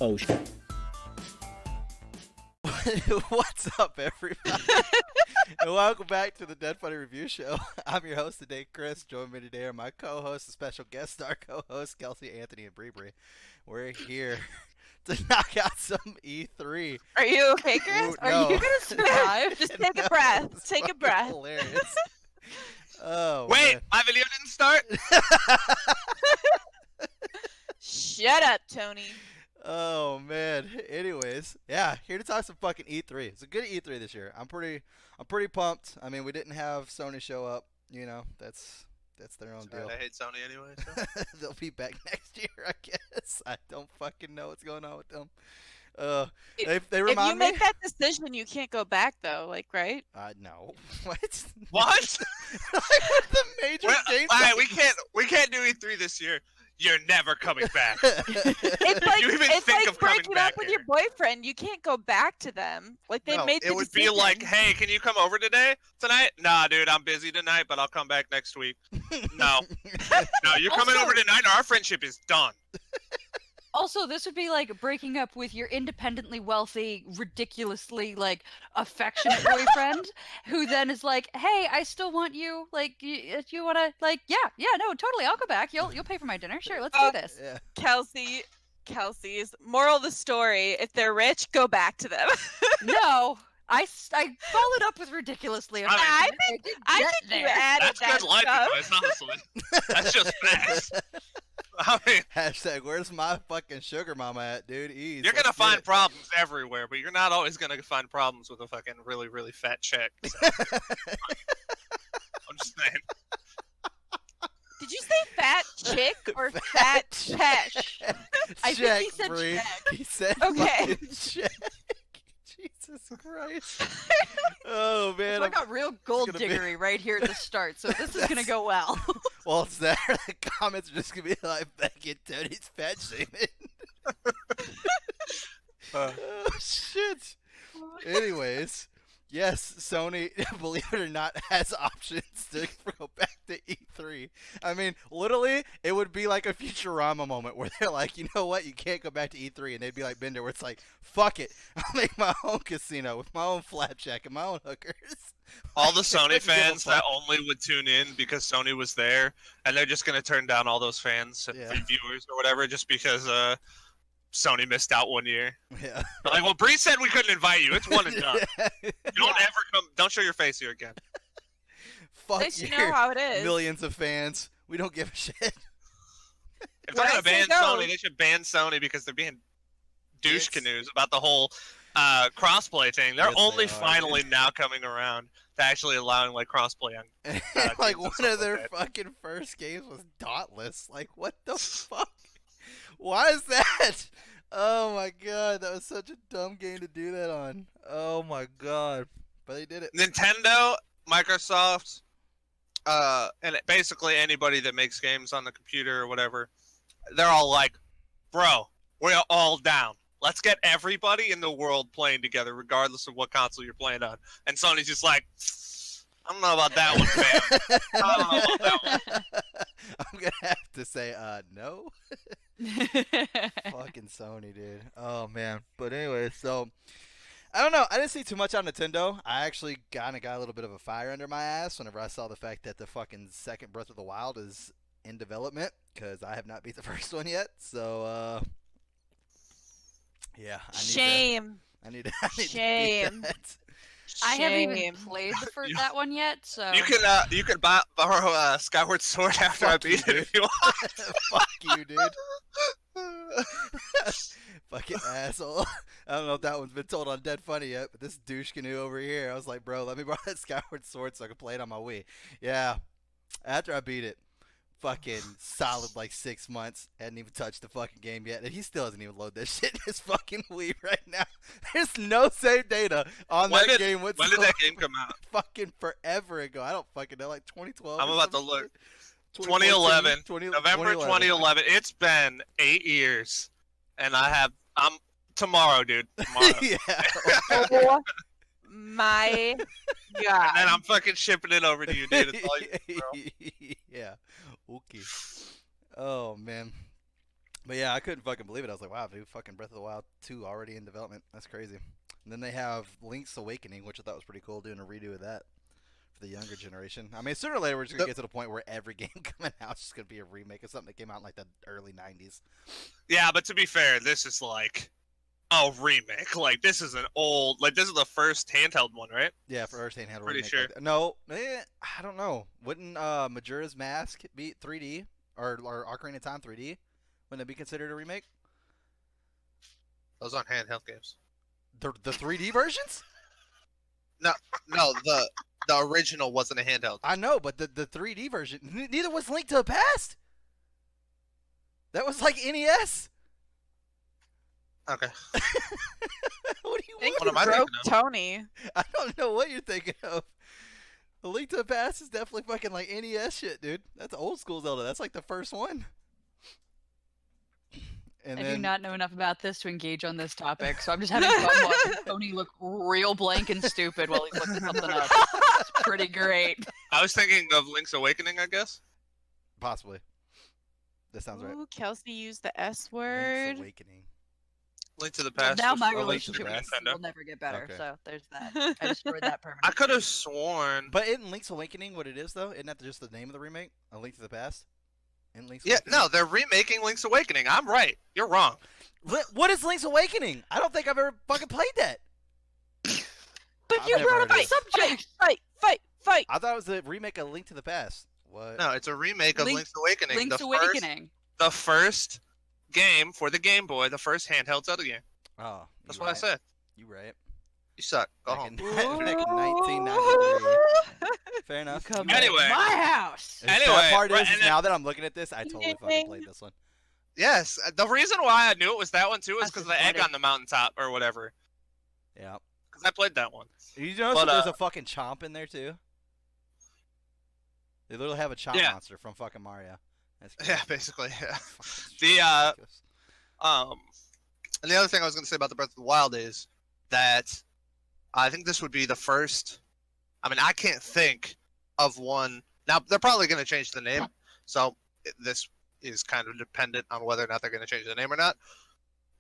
Oh shit. What's up, everybody? And welcome back to the Dead Funny Review Show. I'm your host today, Chris. Joining me today are my co-hosts, and special guest star co-hosts, Kelsey, Anthony, and Bree. We're here to knock out some E3. Are you okay, Chris? Ooh, Are no. you gonna survive? Just take a breath. It's Take a fucking breath. Hilarious. Oh, Wait, man. my video didn't start? Shut up, Tony. Oh man. Anyways, yeah, here to talk some fucking E3. It's a good E3 this year. I'm pretty pumped. I mean, we didn't have Sony show up. You know, that's their own deal. I hate Sony anyway. So. They'll be back next year, I guess. I don't fucking know what's going on with them. They remind If you me. make that decision, you can't go back, though. Like, right? No. What? What? Like with the major games. Alright, we can't do E3 this year. You're never coming back. It's like you even it's think like of coming breaking back up with here. your boyfriend. You can't go back to them. Like they No, made the it would decision. be like, hey, can you come over tonight? Nah, dude, I'm busy tonight, but I'll come back next week. No, you're coming Also- over tonight. Our friendship is done. Also, this would be like breaking up with your independently wealthy, ridiculously like affectionate boyfriend, who then is like, "Hey, I still want you. Like, if you wanna, like, yeah, no, totally, I'll go back. You'll pay for my dinner. Sure, let's do this." Yeah. Kelsey's moral of the story: if they're rich, go back to them. No, I followed up with ridiculously I affectionate. I Get think you there. added That's that good life stuff. advice, honestly. That's just facts. I mean, Hashtag, where's my fucking sugar mama at, dude? Ease. you're Let's gonna get find it. problems everywhere, but you're not always gonna find problems with a fucking really, really fat chick. So. I'm just saying. Did you say fat chick or fat pesh? I think Check, he said Bree. check. He said Okay. fucking check. Jesus Christ. Oh man. I got real gold gonna be- diggery right here at the start, so this is gonna go well. Well, it's there. The comments are just gonna be like, "Becky Tony's fat shaming." Oh shit. Anyways, yes, Sony, believe it or not, has options to go back to E3. I mean, literally, it would be like a Futurama moment where they're like, you know what, you can't go back to E3, and they'd be like Bender, where it's like, fuck it, I'll make my own casino with my own flapjack and my own hookers. All the Like, Sony couldn't give a fans that fuck. only would tune in because Sony was there, and they're just gonna turn down all those fans and Yeah. viewers or whatever just because Sony missed out one year. Yeah. They're like, well, Bree said we couldn't invite you. It's one and done. You don't ever come. Don't show your face here again. Fuck At least you your know how it is. millions of fans. We don't give a shit. If they're What gonna I say ban goes. Sony, they should ban Sony because they're being douche It's- canoes about the whole crossplay thing. They're Yes, they only are, finally now coming around to actually allowing like crossplay on. Like games and one stuff of their like that. fucking first games was Dauntless. Like what the fuck? Why is that? Oh my god, that was such a dumb game to do that on. Oh my god. But they did it. Nintendo, Microsoft, and basically anybody that makes games on the computer or whatever, they're all like, bro, we're all down. Let's get everybody in the world playing together, regardless of what console you're playing on. And Sony's just like, I don't know about that one, fam. I don't know about that one. I'm gonna have to say no. Fucking Sony, dude. Oh man. But anyway, so I don't know. I didn't see too much on Nintendo. I actually got a little bit of a fire under my ass whenever I saw the fact that the fucking second Breath of the Wild is in development, because I have not beat the first one yet. So yeah. Shame. I need to beat Shame. that. I haven't even Shame. played You- that one yet, so You can borrow Skyward Sword after I Fuck you, beat it if you want. Fuck you, dude. Fucking asshole. I don't know if that one's been told on Dead Funny yet, but this douche canoe over here, I was like, bro, let me borrow that Skyward Sword so I can play it on my Wii. Yeah. After I beat it, fucking solid like 6 months. Hadn't even touched the fucking game yet, and he still hasn't even loaded this shit in his fucking Wii right now. There's no save data on When that did- game When whatsoever. did that game come out? Fucking forever ago. I don't fucking know, like 2012. I'm or about to some look. shit? 2011. 20, November 2011. It's been 8 years, and I'm tomorrow, dude. Tomorrow. Yeah. Oh my god. And then I'm fucking shipping it over to you, dude. It's all you, bro. Yeah. Okay. Oh man. But yeah, I couldn't fucking believe it. I was like, wow, dude, fucking Breath of the Wild 2 already in development. That's crazy. And then they have Link's Awakening, which I thought was pretty cool, doing a redo of that for the younger generation. I mean, sooner or later, we're just going to get to the point where every game coming out is just going to be a remake of something that came out in like the early 90s. Yeah, but to be fair, this is like a remake. Like this is an old, like this is the first handheld one, right? Yeah, for Earth handheld Pretty remake. sure. Like that. No, I don't know. Wouldn't Majora's Mask be 3D or Ocarina of Time 3D? Wouldn't it be considered a remake? Those aren't handheld games. The 3D versions? No, the original wasn't a handheld. I know, but the 3D version, neither was Link to the Past. That was like NES. Okay. What do you Think want? What am I broke thinking of? Tony. I don't know what you're thinking of. A Link to the Past is definitely fucking like NES shit, dude. That's old school Zelda. That's like the first one. And I then do not know enough about this to engage on this topic, so I'm just having fun watching Tony look real blank and stupid while he's looking something up. It's pretty great. I was thinking of Link's Awakening, I guess. possibly. That sounds right. Ooh, Kelsey used the S Link's word. Awakening. Link to the Past. Now was my for relationship Super with this Nintendo. will never get better, Okay. so there's that. I destroyed that permanently. I could have sworn. But isn't Link's Awakening what it is though? Isn't that just the name of the remake? A Link to the Past? In Link's Yeah, Awakening? no, they're remaking Link's Awakening. I'm right. You're wrong. What is Link's Awakening? I don't think I've ever fucking played that. But I've you never brought heard up of a it. subject! Fight! I thought it was a remake of Link to the Past. What? No, it's a remake of Link's Awakening. Link's Awakening. The first game for the Game Boy, the first handheld Zelda game. Oh, That's you what I right. said. You right. You suck. Go Back home. back in 1993. Fair enough. Come You right. Anyway. to my house! The Anyway, sad part right, is and then- now that I'm looking at this, I totally fucking played this one. Yes, the reason why I knew it was that one too is That's because of the egg funny. on the mountaintop or whatever. Yeah. Because I played that one. You notice But, that there's a fucking chomp in there too? They literally have a chomp Yeah. monster from fucking Mario. That's cool. Yeah, basically. Yeah. Fucking The, ridiculous. And the other thing I was going to say about the Breath of the Wild is that I think this would be the first. I mean, I can't think of one. Now they're probably going to change the name, so this is kind of dependent on whether or not they're going to change the name or not.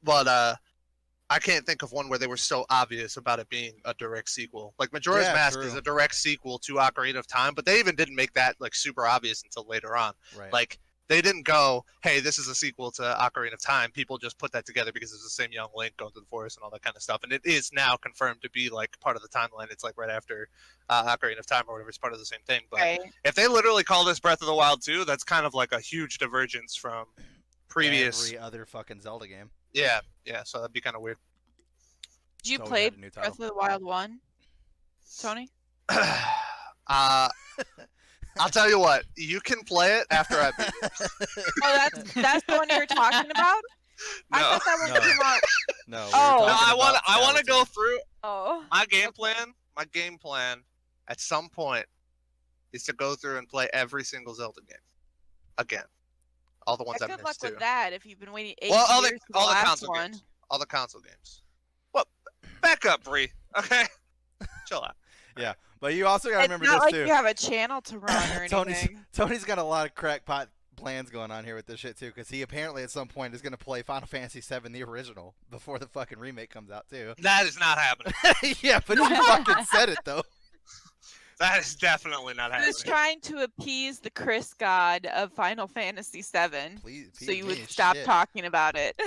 But I can't think of one where they were so obvious about it being a direct sequel. Like Majora's Yeah, Mask true. is a direct sequel to Ocarina of Time, but they even didn't make that like super obvious until later on. Right. Like they didn't go, "Hey, this is a sequel to Ocarina of Time." People just put that together because it's the same young Link going through the forest and all that kind of stuff. And it is now confirmed to be like part of the timeline. It's like right after Ocarina of Time or whatever. It's part of the same thing. But Right. if they literally call this Breath of the Wild 2, that's kind of like a huge divergence from previous. Every other fucking Zelda game. Yeah. So that'd be kind of weird. Did you So we play had a new title. Breath of the Wild 1? Tony? I'll tell you what. You can play it after I beat it. Oh, that's the one you were talking about? I No. thought that one No. came out. No. we were Oh. No, talking I want to about go Skyward through Oh. my game plan. My game plan at some point is to go through and play every single Zelda game again. All the ones I've Good luck missed too. with that if you've been waiting 8 Well, years for the all the last console one. games. All the console games. Well, back up, Bree. Okay, chill out. Sword. But you also gotta It's remember not this like too. you have a channel to run or anything. Tony's got a lot of crackpot plans going on here with this shit too, because he apparently at some point is gonna play Final Fantasy VII, the original, before the fucking remake comes out too. That is not happening. Yeah, but you fucking said it though. That is definitely not He happening. was trying to appease the Chris god of Final Fantasy VII, Please, so you PG would stop shit. talking about it.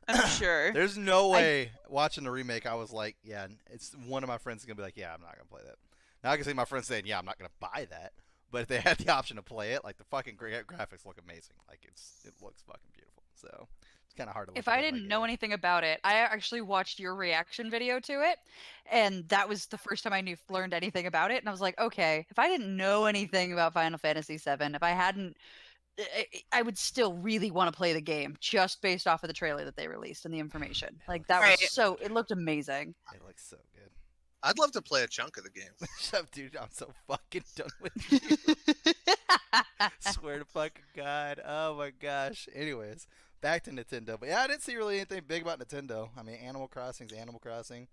I'm sure. There's no way watching the remake I was like, yeah, it's one of my friends is gonna be like, yeah, I'm not gonna play that. Now I can see my friends saying, yeah, I'm not gonna buy that. But if they had the option to play it, like the fucking graphics look amazing. Like it looks fucking beautiful. So it's kind of hard to. If look at I it didn't like, know yeah. anything about it, I actually watched your reaction video to it, and that was the first time I learned anything about it. And I was like, okay, if I didn't know anything about Final Fantasy VII, if I hadn't, I would still really want to play the game just based off of the trailer that they released and the information. Like that Right. was so. It looked amazing. It looks so good. I'd love to play a chunk of the game. Shut up, dude. I'm so fucking done with you. Swear to fucking God. Oh my gosh. Anyways, back to Nintendo. But yeah, I didn't see really anything big about Nintendo. I mean, Animal Crossing's Animal Crossing.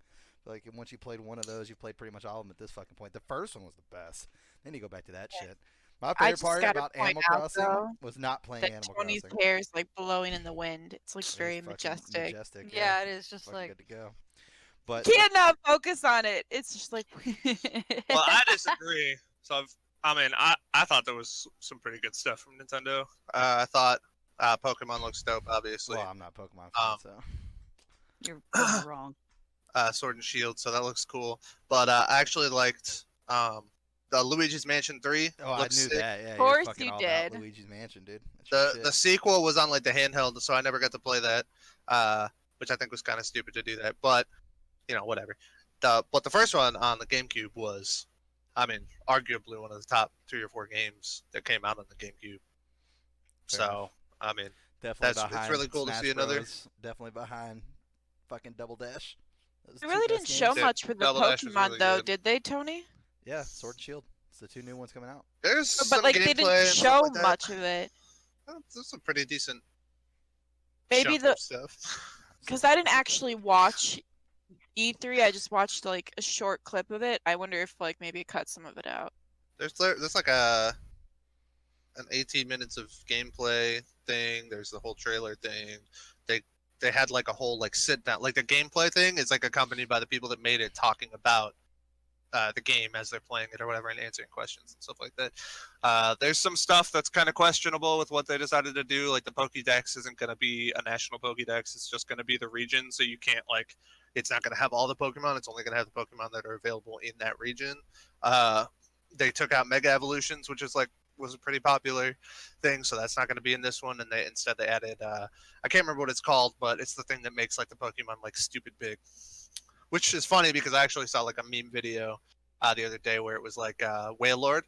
Like once you played one of those, you played pretty much all of them at this fucking point. The first one was the best. Then you go back to that shit. My I favorite just part gotta about point Animal out Crossing though was not playing that Animal Tony's Crossing. hair is like blowing in the wind. It's like It is very fucking majestic. majestic. Yeah, Yeah, it is just fucking like. good to go. You But can't not focus on it. It's just like Well, I disagree. So I thought there was some pretty good stuff from Nintendo. I thought Pokemon looks dope, obviously. well, I'm not a Pokemon fan, Um, so you're wrong. Sword and Shield, so that looks cool. But I actually liked the Luigi's Mansion 3. oh, I Looks knew sick. that. Yeah, you're course fucking you all did. about Luigi's Mansion, dude. That's your The shit. sequel was on like the handheld, so I never got to play that, which I think was kind of stupid to do that. But whatever. But the first one on the GameCube was, I mean, arguably one of the top 3 or 4 games that came out on the GameCube. Fair So enough. I mean, Definitely it's behind really cool Smash to see another. Bros. Definitely behind fucking Double Dash. Those They two really best didn't show games. much for the Double Dash was Pokemon really though, good. did they, Tony? Yeah, Sword and Shield. It's the 2 new ones coming out. There's But some like they gameplay didn't and show stuff like that. much of it. There's some pretty decent Maybe chunk of stuff. because I didn't actually watch E3. I just watched like a short clip of it. I wonder if like maybe it cut some of it out. There's like an 18 minutes of gameplay thing. There's the whole trailer thing. They had like a whole like sit down, like the gameplay thing is like accompanied by the people that made it talking about the game as they're playing it or whatever and answering questions and stuff like that. There's some stuff that's kind of questionable with what they decided to do. Like the Pokédex isn't going to be a national Pokédex. It's just going to be the region. So you can't like, it's not going to have all the Pokemon. It's only going to have the Pokemon that are available in that region. They took out Mega Evolutions, which is like, was a pretty popular thing. So that's not going to be in this one. And instead they added, I can't remember what it's called, but it's the thing that makes like the Pokemon like stupid big. Which is funny because I actually saw like a meme video the other day where it was like Wailord,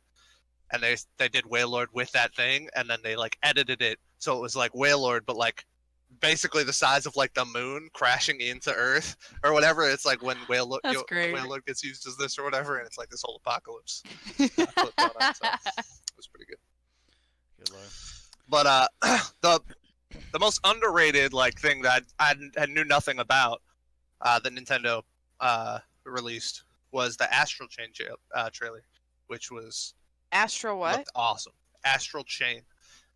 and they did Wailord with that thing, and then they like edited it so it was like Wailord, but like basically the size of like the moon crashing into Earth or whatever. It's like when That's great. Wailord gets used as this or whatever, and it's like this whole apocalypse. Going on, so it was pretty good. Good lord. But the most underrated like thing that I knew nothing about that Nintendo released was the Astral Chain trailer, which was Astro what? looked awesome. Astral Chain,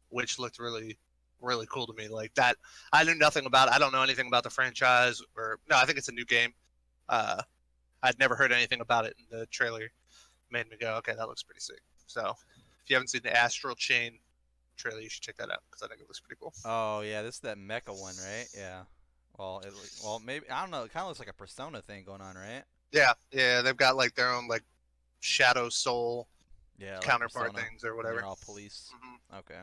which looked really, really cool to me. Like that, I knew nothing about it. I don't know anything about the franchise, or no, I think it's a new game. I'd never heard anything about it, and the trailer made me go, okay, that looks pretty sick. So, if you haven't seen the Astral Chain trailer, you should check that out because I think it looks pretty cool. Oh yeah, this is that mecha one, right? Yeah. Well, maybe I don't know. It kind of looks like a Persona thing going on, right? Yeah, they've got like their own like Shadow Soul Yeah. Like counterpart Persona, things or and whatever. They're all police. Mhm. Okay.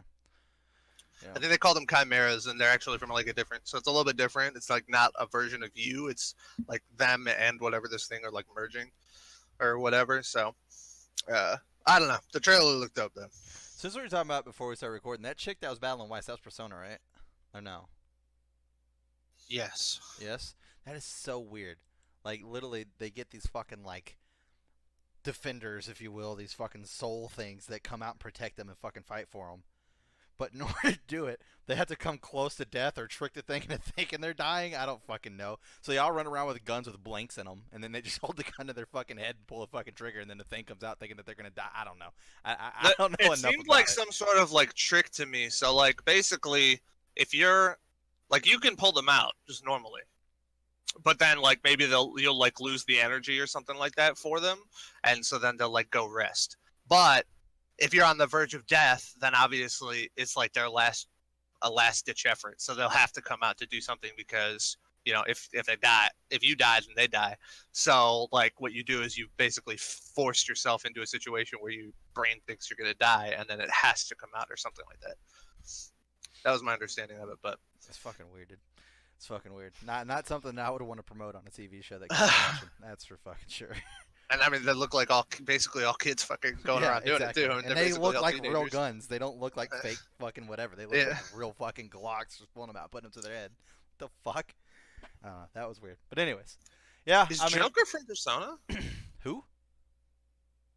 Yeah. I think they call them chimeras, and they're actually from like a different. So it's a little bit different. It's like not a version of you. It's like them and whatever this thing are like merging, or whatever. So, I don't know. The trailer looked dope though. Since we were talking about before we started recording, that chick that was battling Weiss, that was Persona, right? Or no? Yes. Yes. That is so weird. Like literally, they get these fucking like defenders, if you will, these fucking soul things that come out and protect them and fucking fight for them. But in order to do it, they have to come close to death or trick the thing into thinking they're dying. I don't fucking know. So they all run around with guns with blanks in them, and then they just hold the gun to their fucking head and pull a fucking trigger, and then the thing comes out thinking that they're gonna die. I don't know. I don't know It enough seemed about like it. some sort of like trick to me. So like basically, if you're like you can pull them out just normally, but then like maybe you'll like lose the energy or something like that for them, and so then they'll like go rest. But if you're on the verge of death, then obviously it's like their last ditch effort. So they'll have to come out to do something because if they die, if you die, then they die. So like what you do is you basically forced yourself into a situation where your brain thinks you're gonna die, and then it has to come out or something like that. That was my understanding of it, but It's fucking weird, dude. It's fucking weird. Not something that I would want to promote on a TV show that kids are watching. That's for fucking sure. and I mean they look like basically all kids fucking going around doing exactly. it too. I mean, And they're they basically look all like real teenagers. guns. They don't look like fake fucking whatever. They look Yeah. like real fucking Glocks, just pulling them out, putting them to their head. The fuck? That was weird. But anyways, yeah. Is I mean, Joker from Persona? who?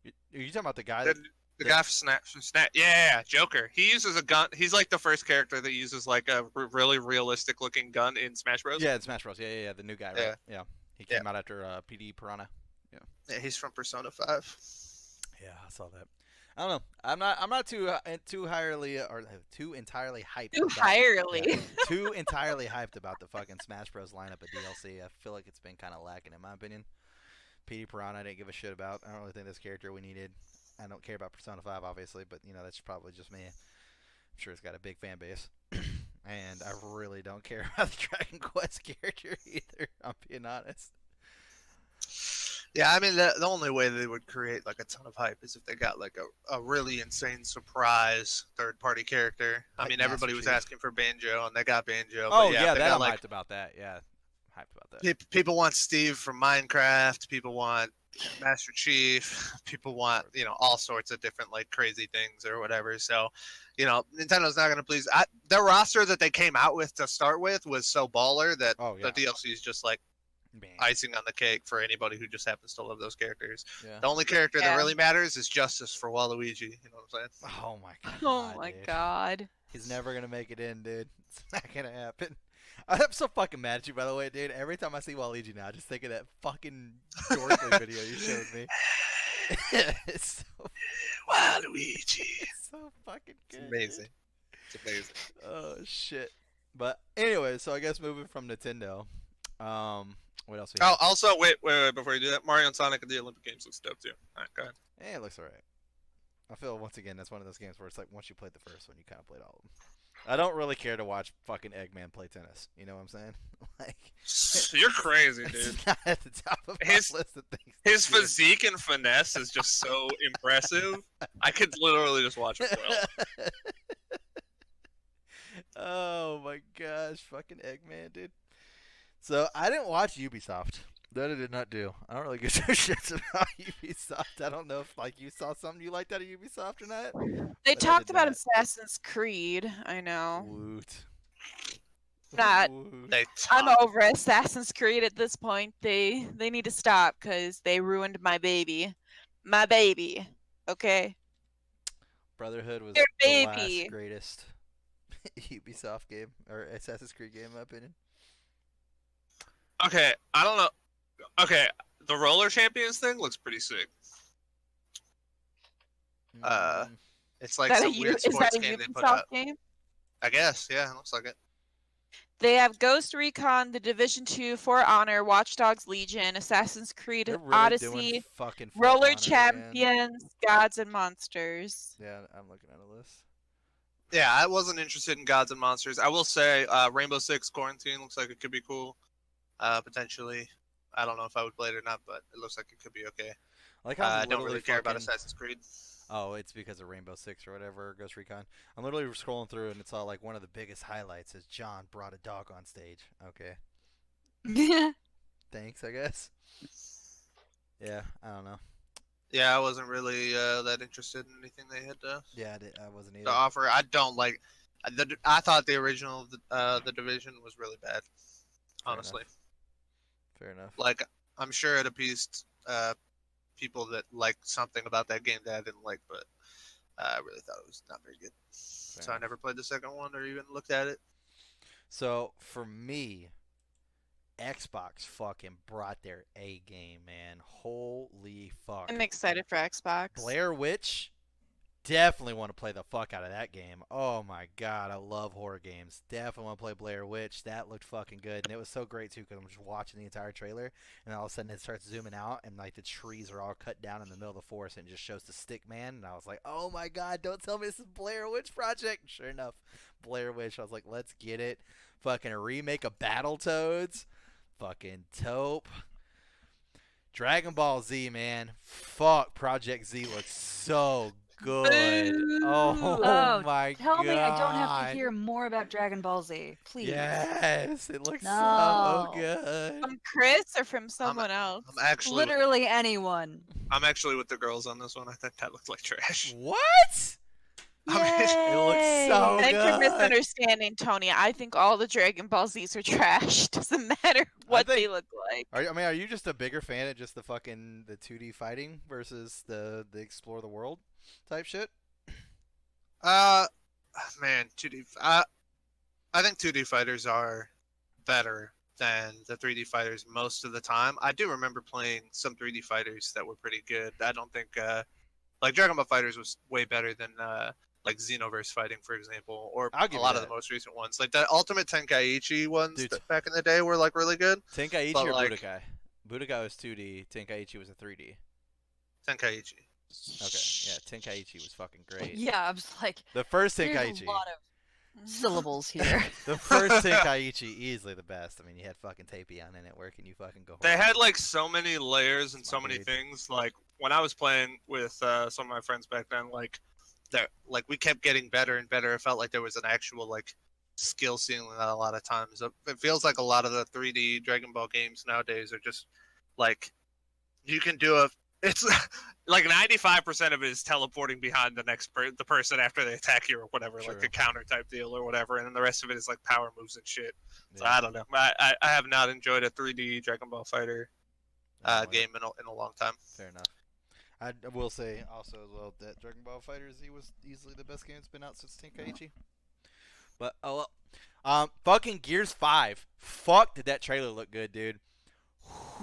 Are you talking about the guy? The guy from Snap. Yeah, Joker. He uses a gun. He's like the first character that uses like a really realistic looking gun in Smash Bros. Yeah, it's Smash Bros. Yeah. The new guy, right? Yeah. Yeah. He came out after PD Piranha. Yeah, he's from Persona 5. Yeah, I saw that. I don't know. I'm not too highly or too entirely hyped. Too about, hirely. yeah, too entirely hyped about the fucking Smash Bros. Lineup of DLC. I feel like it's been kind of lacking in my opinion. PD Piranha I didn't give a shit about. I don't really think this character we needed. I don't care about Persona 5 obviously, but you know that's probably just me. I'm sure it's got a big fan base. And I really don't care about the Dragon Quest character either. I'm being honest. Yeah, I mean, the only way they would create like a ton of hype is if they got like a really insane surprise third party character. I Like mean, Master everybody was Chief. asking for Banjo, and they got Banjo. Oh but yeah, yeah, if they that got, I'm like, hyped about that. Yeah, hyped about that. people want Steve from Minecraft. People want Master Chief. People want all sorts of different like crazy things or whatever. So, Nintendo's not gonna please. The roster that they came out with to start with was so baller that Oh yeah. the DLC is just like Man. icing on the cake for anybody who just happens to love those characters. Yeah. The only character that Yeah. really matters is Justice for Waluigi. You know what I'm saying? Oh my god. Oh my dude. god. He's never gonna make it in, dude. It's not gonna happen. I'm so fucking mad at you, by the way, dude. Every time I see Waluigi now, I just think of that fucking Dorkly video you showed me. It's so, Waluigi. it's so fucking It's good. amazing. It's amazing. Oh shit. But anyway, so I guess moving from Nintendo, what else? We Oh, have? also, wait, before you do that, Mario and Sonic at the Olympic Games looks dope too. All right, go ahead. It looks alright. I feel once again that's one of those games where it's like once you played the first one, you kind of played all of them. I don't really care to watch fucking Eggman play tennis. You know what I'm saying? Like, You're crazy, dude. it's not at the top of my His- list of things. His to do. physique and finesse is just so impressive. I could literally just watch him play. Oh my gosh, fucking Eggman, dude. So I didn't watch Ubisoft. That I did not do. I don't really give two shits about Ubisoft. I don't know if like you saw something you liked out of Ubisoft or not. They But I talked did about not. Assassin's Creed. I know. Woot. Not- Woot. They I'm talk- over Assassin's Creed at this point. They need to stop because they ruined my baby. My baby. Okay. Brotherhood was Your the baby. last greatest Ubisoft game or Assassin's Creed game in my opinion. Okay, I don't know. Okay, the Roller Champions thing looks pretty sick. Uh, Mm, It's like Is that some a weird is that sports a game they put Ubisoft out. game? I guess, yeah, it looks like it. They have Ghost Recon, The Division 2, For Honor, Watch Dogs Legion, Assassin's Creed they're really doing Odyssey, fucking For Roller Honor again. Champions, Gods and Monsters. Yeah, I'm looking at a list. Yeah, I wasn't interested in Gods and Monsters. I will say, Rainbow Six Quarantine looks like it could be cool. Potentially. I don't know if I would play it or not, but it looks like it could be okay. I like how I I'm don't really literally care about fucking- Assassin's Creed. Oh, it's because of Rainbow Six or whatever, Ghost Recon. I'm literally scrolling through and it's all like one of the biggest highlights is John brought a dog on stage. Okay. Thanks, I guess. Yeah, I don't know. Yeah, I wasn't really that interested in anything they had to Yeah, I wasn't either. offer. I don't like. I thought the original The Division was really bad. Honestly, Fair enough. like I'm sure it appeased people that liked something about that game that I didn't like, but I really thought it was not very good. Fair So I enough. never played the second one or even looked at it. So for me, Xbox fucking brought their A game, man. Holy fuck. I'm excited for Xbox. Blair Witch, definitely want to play the fuck out of that game. Oh my god, I love horror games. Definitely want to play Blair Witch. That looked fucking good, and it was so great too because I'm just watching the entire trailer, and all of a sudden it starts zooming out, and like the trees are all cut down in the middle of the forest, and it just shows the stick man, and I was like, oh my god, don't tell me this is Blair Witch Project. Sure enough, Blair Witch. I was like, let's get it. Fucking a remake of Battletoads. Fucking taupe. Dragon Ball Z, man. Fuck, Project Z looks so good. Oh, Oh, my god. Tell me I don't have to hear more about Dragon Ball Z, please. Yes, it looks No. so good. From Chris or from someone else? I'm actually with, Literally anyone. I'm actually with the girls on this one. I think that looked like trash. What? I mean, It looks so I think you're good. misunderstanding, Tony. I think all the Dragon Ball Zs are trash. Doesn't matter what they think- look like. Are you just a bigger fan of just the fucking the 2D fighting versus the explore the world type shit? Man, 2D. I think 2D fighters are better than the 3D fighters most of the time. I do remember playing some 3D fighters that were pretty good. I don't think Like Dragon Ball Fighters was way better than like Xenoverse Fighting, for example, or I'll a give you lot of that. the most recent ones. Like the Ultimate Tenkaichi ones Dude. that back in the day were like really good. Tenkaichi But, or like- Budokai? Budokai was 2D. Tenkaichi was a 3D. Tenkaichi. Okay, yeah, Tenkaichi was fucking great. Yeah, I was like, The first there's Tenkaichi. a lot of syllables here. The first Tenkaichi, easily the best. I mean, you had fucking Tapion in it. Where can you fucking go? They wrong? had like so many layers and My so many dude. things. Like when I was playing with some of my friends back then, like we kept getting better and better. It felt like there was an actual like skill ceiling a lot of times. It feels like a lot of the 3D Dragon Ball games nowadays are just like you can do a. It's like 95% of it is teleporting behind the next the person after they attack you or whatever, True. like a counter type deal or whatever, and then the rest of it is like power moves and shit. So Yeah. I don't know. I have not enjoyed a 3D Dragon Ball Fighter Oh, game in a long time. Fair enough. I will say also as well that Dragon Ball FighterZ was easily the best game that's been out since Tenkaichi. But oh well. Fucking Gears 5. Fuck, did that trailer look good, dude?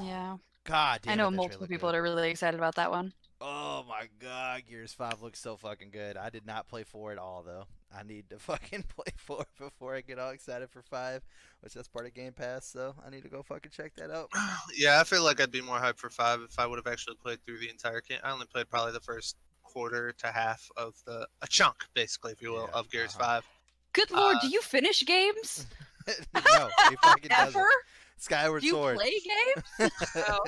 Yeah. God damn. I it, know that multiple trailer people good. that are really excited about that one. Oh my god, Gears 5 looks so fucking good. I did not play 4 at all though. I need to fucking play 4 before I get all excited for 5, which that's part of Game Pass, so I need to go fucking check that out. Yeah, I feel like I'd be more hyped for 5 if I would have actually played through the entire game. I only played probably the first quarter to half of a chunk, basically, if you will, Yeah, of Gears uh-huh. 5. Good lord, do you finish games? No, he fucking doesn't. Ever? Skyward Do you Sword. play games? Oh.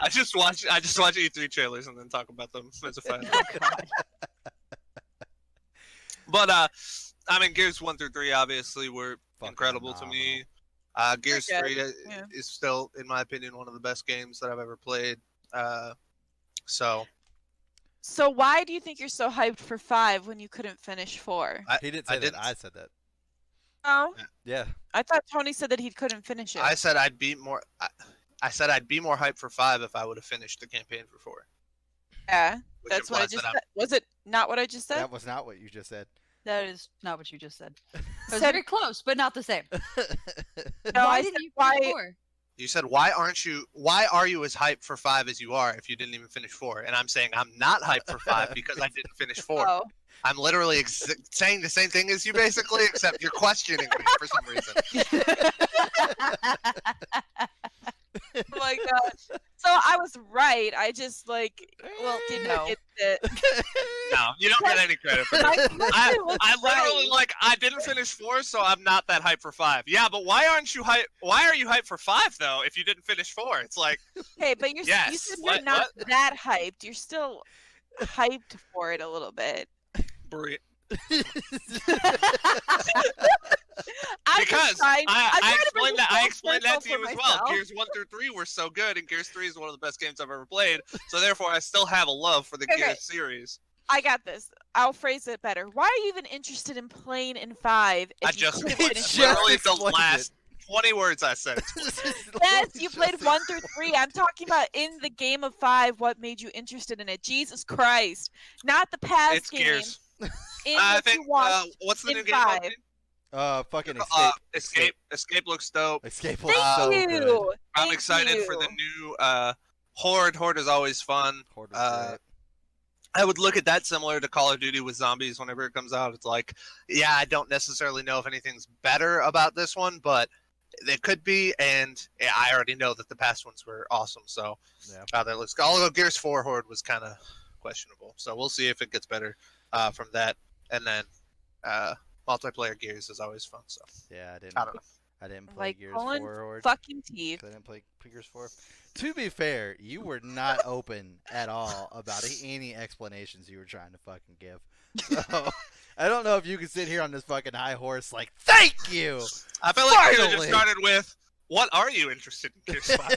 I just watch E3 trailers and then talk about them as a fan. Oh, God. But I mean, Gears 1 through 3 obviously were Fucking incredible to me. Gears They're 3 good, yeah. is still, in my opinion, one of the best games that I've ever played. So So why do you think you're so hyped for 5 when you couldn't finish 4? He didn't I say that. didn't- I said that. Oh, Yeah. I thought Tony said that he couldn't finish it. I said I'd be more. I said I'd be more hyped for 5 if I would have finished the campaign for 4. Yeah, Which that's what I implies just that said. Was it not what I just said? That was not what you just said. That is not what you just said. It was Said- very close, but not the same. No, Why I didn't said you why- finish 4? You said why are you as hyped for 5 as you are if you didn't even finish 4? And I'm saying I'm not hyped for 5 because I didn't finish 4. Oh, I'm literally saying the same thing as you basically, except you're questioning me for some reason. oh my god. So I was right. I just didn't No. get the. No, you don't get any credit for My that. question was I literally right. I didn't finish 4, so I'm not that hyped for 5. Yeah, but why aren't you hyped? Why are you hyped for 5 though? If you didn't finish 4, it's like Hey, but you Yes. said What- you're not that hyped. You're still hyped for it a little bit. Brie- I'm because just trying, I'm I trying to explained bring that this I full explained that to circle you for as well. myself. Gears 1 through 3 were so good, and Gears 3 is one of the best games I've ever played. So therefore, I still have a love for the Okay. Gears series. I got this. I'll phrase it better. Why are you even interested in playing in 5 if I you just couldn't He finish just literally the explained last 20 words I said. Yes, you played 1 through 3. I'm talking about in the game of 5, what made you interested in it. Jesus Christ. Not the past It's game. Gears. In I what think you want. what's the in new game? 5. Fucking Escape. Escape looks dope. Escape looks Thank so you. good. I'm Thank excited for the you. new Horde. Horde is always fun. Horde was great. I would look at that similar to Call of Duty with zombies whenever it comes out. It's like, yeah, I don't necessarily know if anything's better about this one, but it could be, and yeah, I already know that the past ones were awesome. So Yeah. that looks. Although Gears 4 Horde was kind of questionable, so we'll see if it gets better from that. And then multiplayer Gears is always fun. So Yeah, I don't know. I didn't play Like Gears pulling 4 Horde. fucking teeth. I didn't play Gears 4. To be fair, you were not open at all about any explanations you were trying to fucking give. So, I don't know if you can sit here on this fucking high horse like, thank you! I feel like you just Finally! started with, "What are you interested in Gears 5?"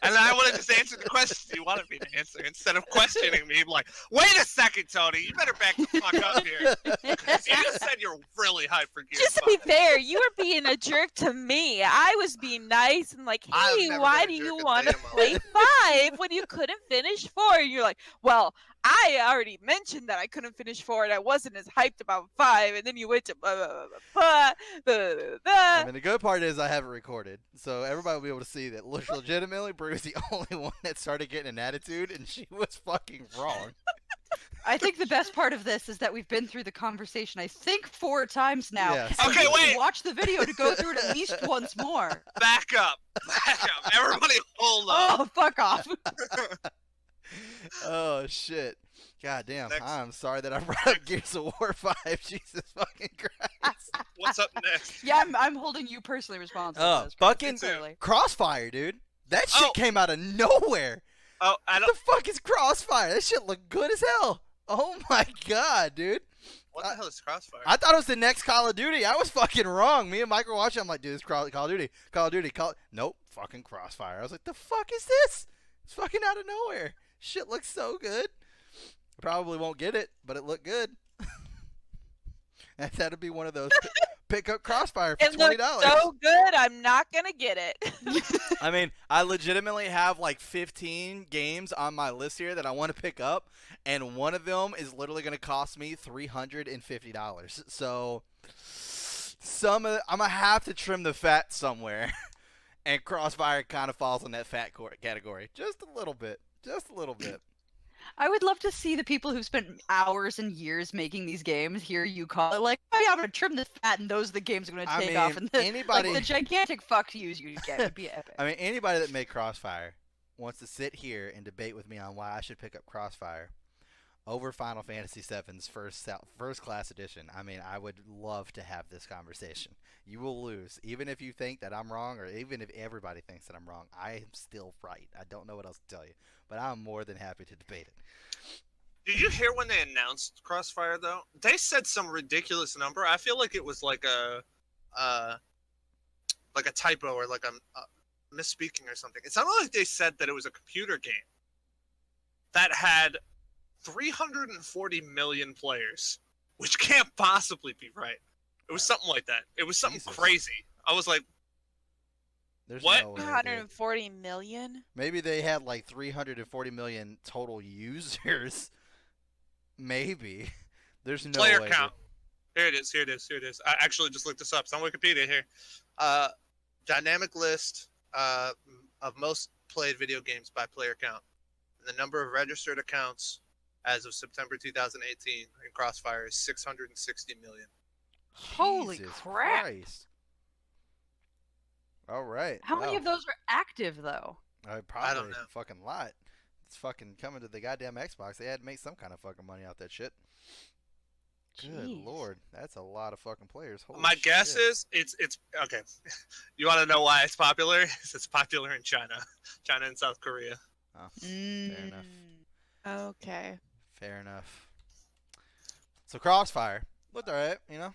And then I would have just answered the question you wanted me to answer instead of questioning me. Like, wait a second, Tony, you better back the fuck up here. 'Cause you just said you're really hyped for Gears Just to 5. be fair, you were being a jerk to me. I was being nice and like, I've hey, never why been do a you jerk a want day to in my play life. 5 when you couldn't finish 4? And you're like, well, I already mentioned that I couldn't finish 4 and I wasn't as hyped about 5. And then you went to blah, blah, blah, blah, blah, blah, blah. I mean, the good part is I have it recorded, so everybody will be able to see that legitimately legitimately Bruce the only one that started getting an attitude, and she was fucking wrong. I think the best part of this is that we've been through the conversation, I think 4 times now. Yes. And Okay, you can wait. watch the video to go through it at least once more. Back up. Everybody hold up. Oh, fuck off. Oh shit. God damn. Next. I'm sorry that I brought up Gears of War 5. Jesus fucking Christ. What's up next? Yeah, I'm holding you personally responsible for Oh, this. fucking clearly. Crossfire, dude. That shit Oh. came out of nowhere. Oh, I What don't. the fuck is Crossfire? That shit looked good as hell. Oh my god, dude. What the hell is Crossfire? I thought it was the next Call of Duty. I was fucking wrong. Me and Mike were watching. I'm like, dude, it's Call of Duty. Nope, fucking Crossfire. I was like, the fuck is this? It's fucking out of nowhere. Shit looks so good. I probably won't get it, but it looked good. And that'd be one of those pick up Crossfire for It $20. looks so good, I'm not gonna get it. I mean, I legitimately have like 15 games on my list here that I want to pick up, and one of them is literally going to cost me $350. So, I'm gonna have to trim the fat somewhere, and Crossfire kind of falls in that fat category, just a little bit, I would love to see the people who've spent hours and years making these games hear you call it like, oh yeah, I'm gonna trim the fat, and those are the games I'm gonna I take mean, off. And the, anybody- like, the gigantic fuck yous you get would be epic. I mean, anybody that made Crossfire wants to sit here and debate with me on why I should pick up Crossfire over Final Fantasy VII's first class edition. I mean, I would love to have this conversation. You will lose, even if you think that I'm wrong, or even if everybody thinks that I'm wrong. I am still right. I don't know what else to tell you, but I'm more than happy to debate it. Did you hear when they announced Crossfire though? They said some ridiculous number. I feel like it was like a typo or like a misspeaking or something. It sounded like they said that it was a computer game that had 340 million players, which can't possibly be right. It was something like that. It was something Jesus. crazy. I was like, There's What? no way, dude. 140 million? Maybe they had like 340 million total users. Maybe. There's no player way. count. Here it is. I actually just looked this up. It's on Wikipedia here. Dynamic list of most played video games by player count. And the number of registered accounts as of September 2018 in Crossfire is 660 million. Holy Jesus crap. Christ. All right. How many well, of those are active though? Probably know. a fucking lot. It's fucking coming to the goddamn Xbox. They had to make some kind of fucking money out that shit. Good Jeez. lord, that's a lot of fucking players. Holy My guess shit. is it's okay. You want to know why it's popular? It's popular in China and South Korea. Oh, Mm. enough. Okay. fair enough. So Crossfire looked alright, you know.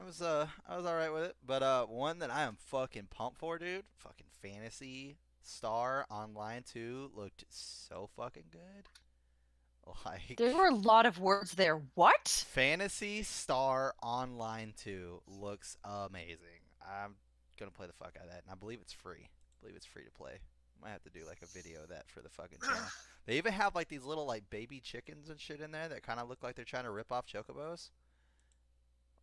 I was alright with it, but one that I am fucking pumped for, dude. Fucking Fantasy Star Online 2 looked so fucking good. Like There were a lot of words there. What? Fantasy Star Online 2 looks amazing. I'm gonna play the fuck out of that, and I believe it's free. I believe it's free to play. Might have to do like a video of that for the fucking channel. They even have like these little like baby chickens and shit in there that kind of look like they're trying to rip off chocobos.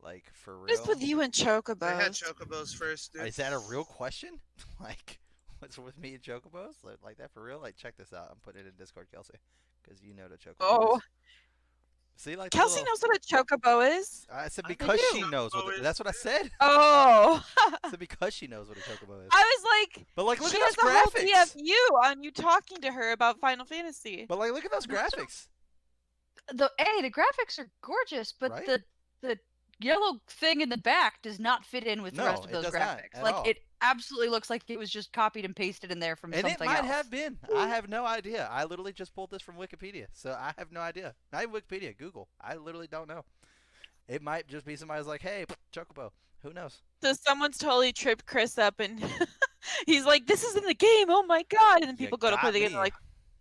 Like for real. Just with you and They had Chocobos. chocobos first, dude. Is that a real question? Like, what's with me and chocobos? Like that for real? Like, check this out. I'm putting it in Discord, Kelsey, because you know the chocobos. Oh. See, like the Kelsey little- knows what a Chocobo is. I said I because do. she knows what. Chocobo is- That's what I said. Oh. I said because she knows what a chocobo is. I was like, But like, look she at has those a whole graphics. DFU on you talking to her about Final Fantasy. But like, look at those graphics. The graphics are gorgeous, but Right? the yellow thing in the back does not fit in with the No, rest of it those does not graphics. at Like all. it absolutely looks like it was just copied and pasted in there from And it something might else. have been. I have no idea. I literally just pulled this from Wikipedia, so I have no idea. Not even Wikipedia, Google. I literally don't know. It might just be somebody's like, hey, chocobo. Who knows? So someone's totally tripped Chris up and he's like, this is in the game, oh my god. And then You people go to play got the game and me. they're like,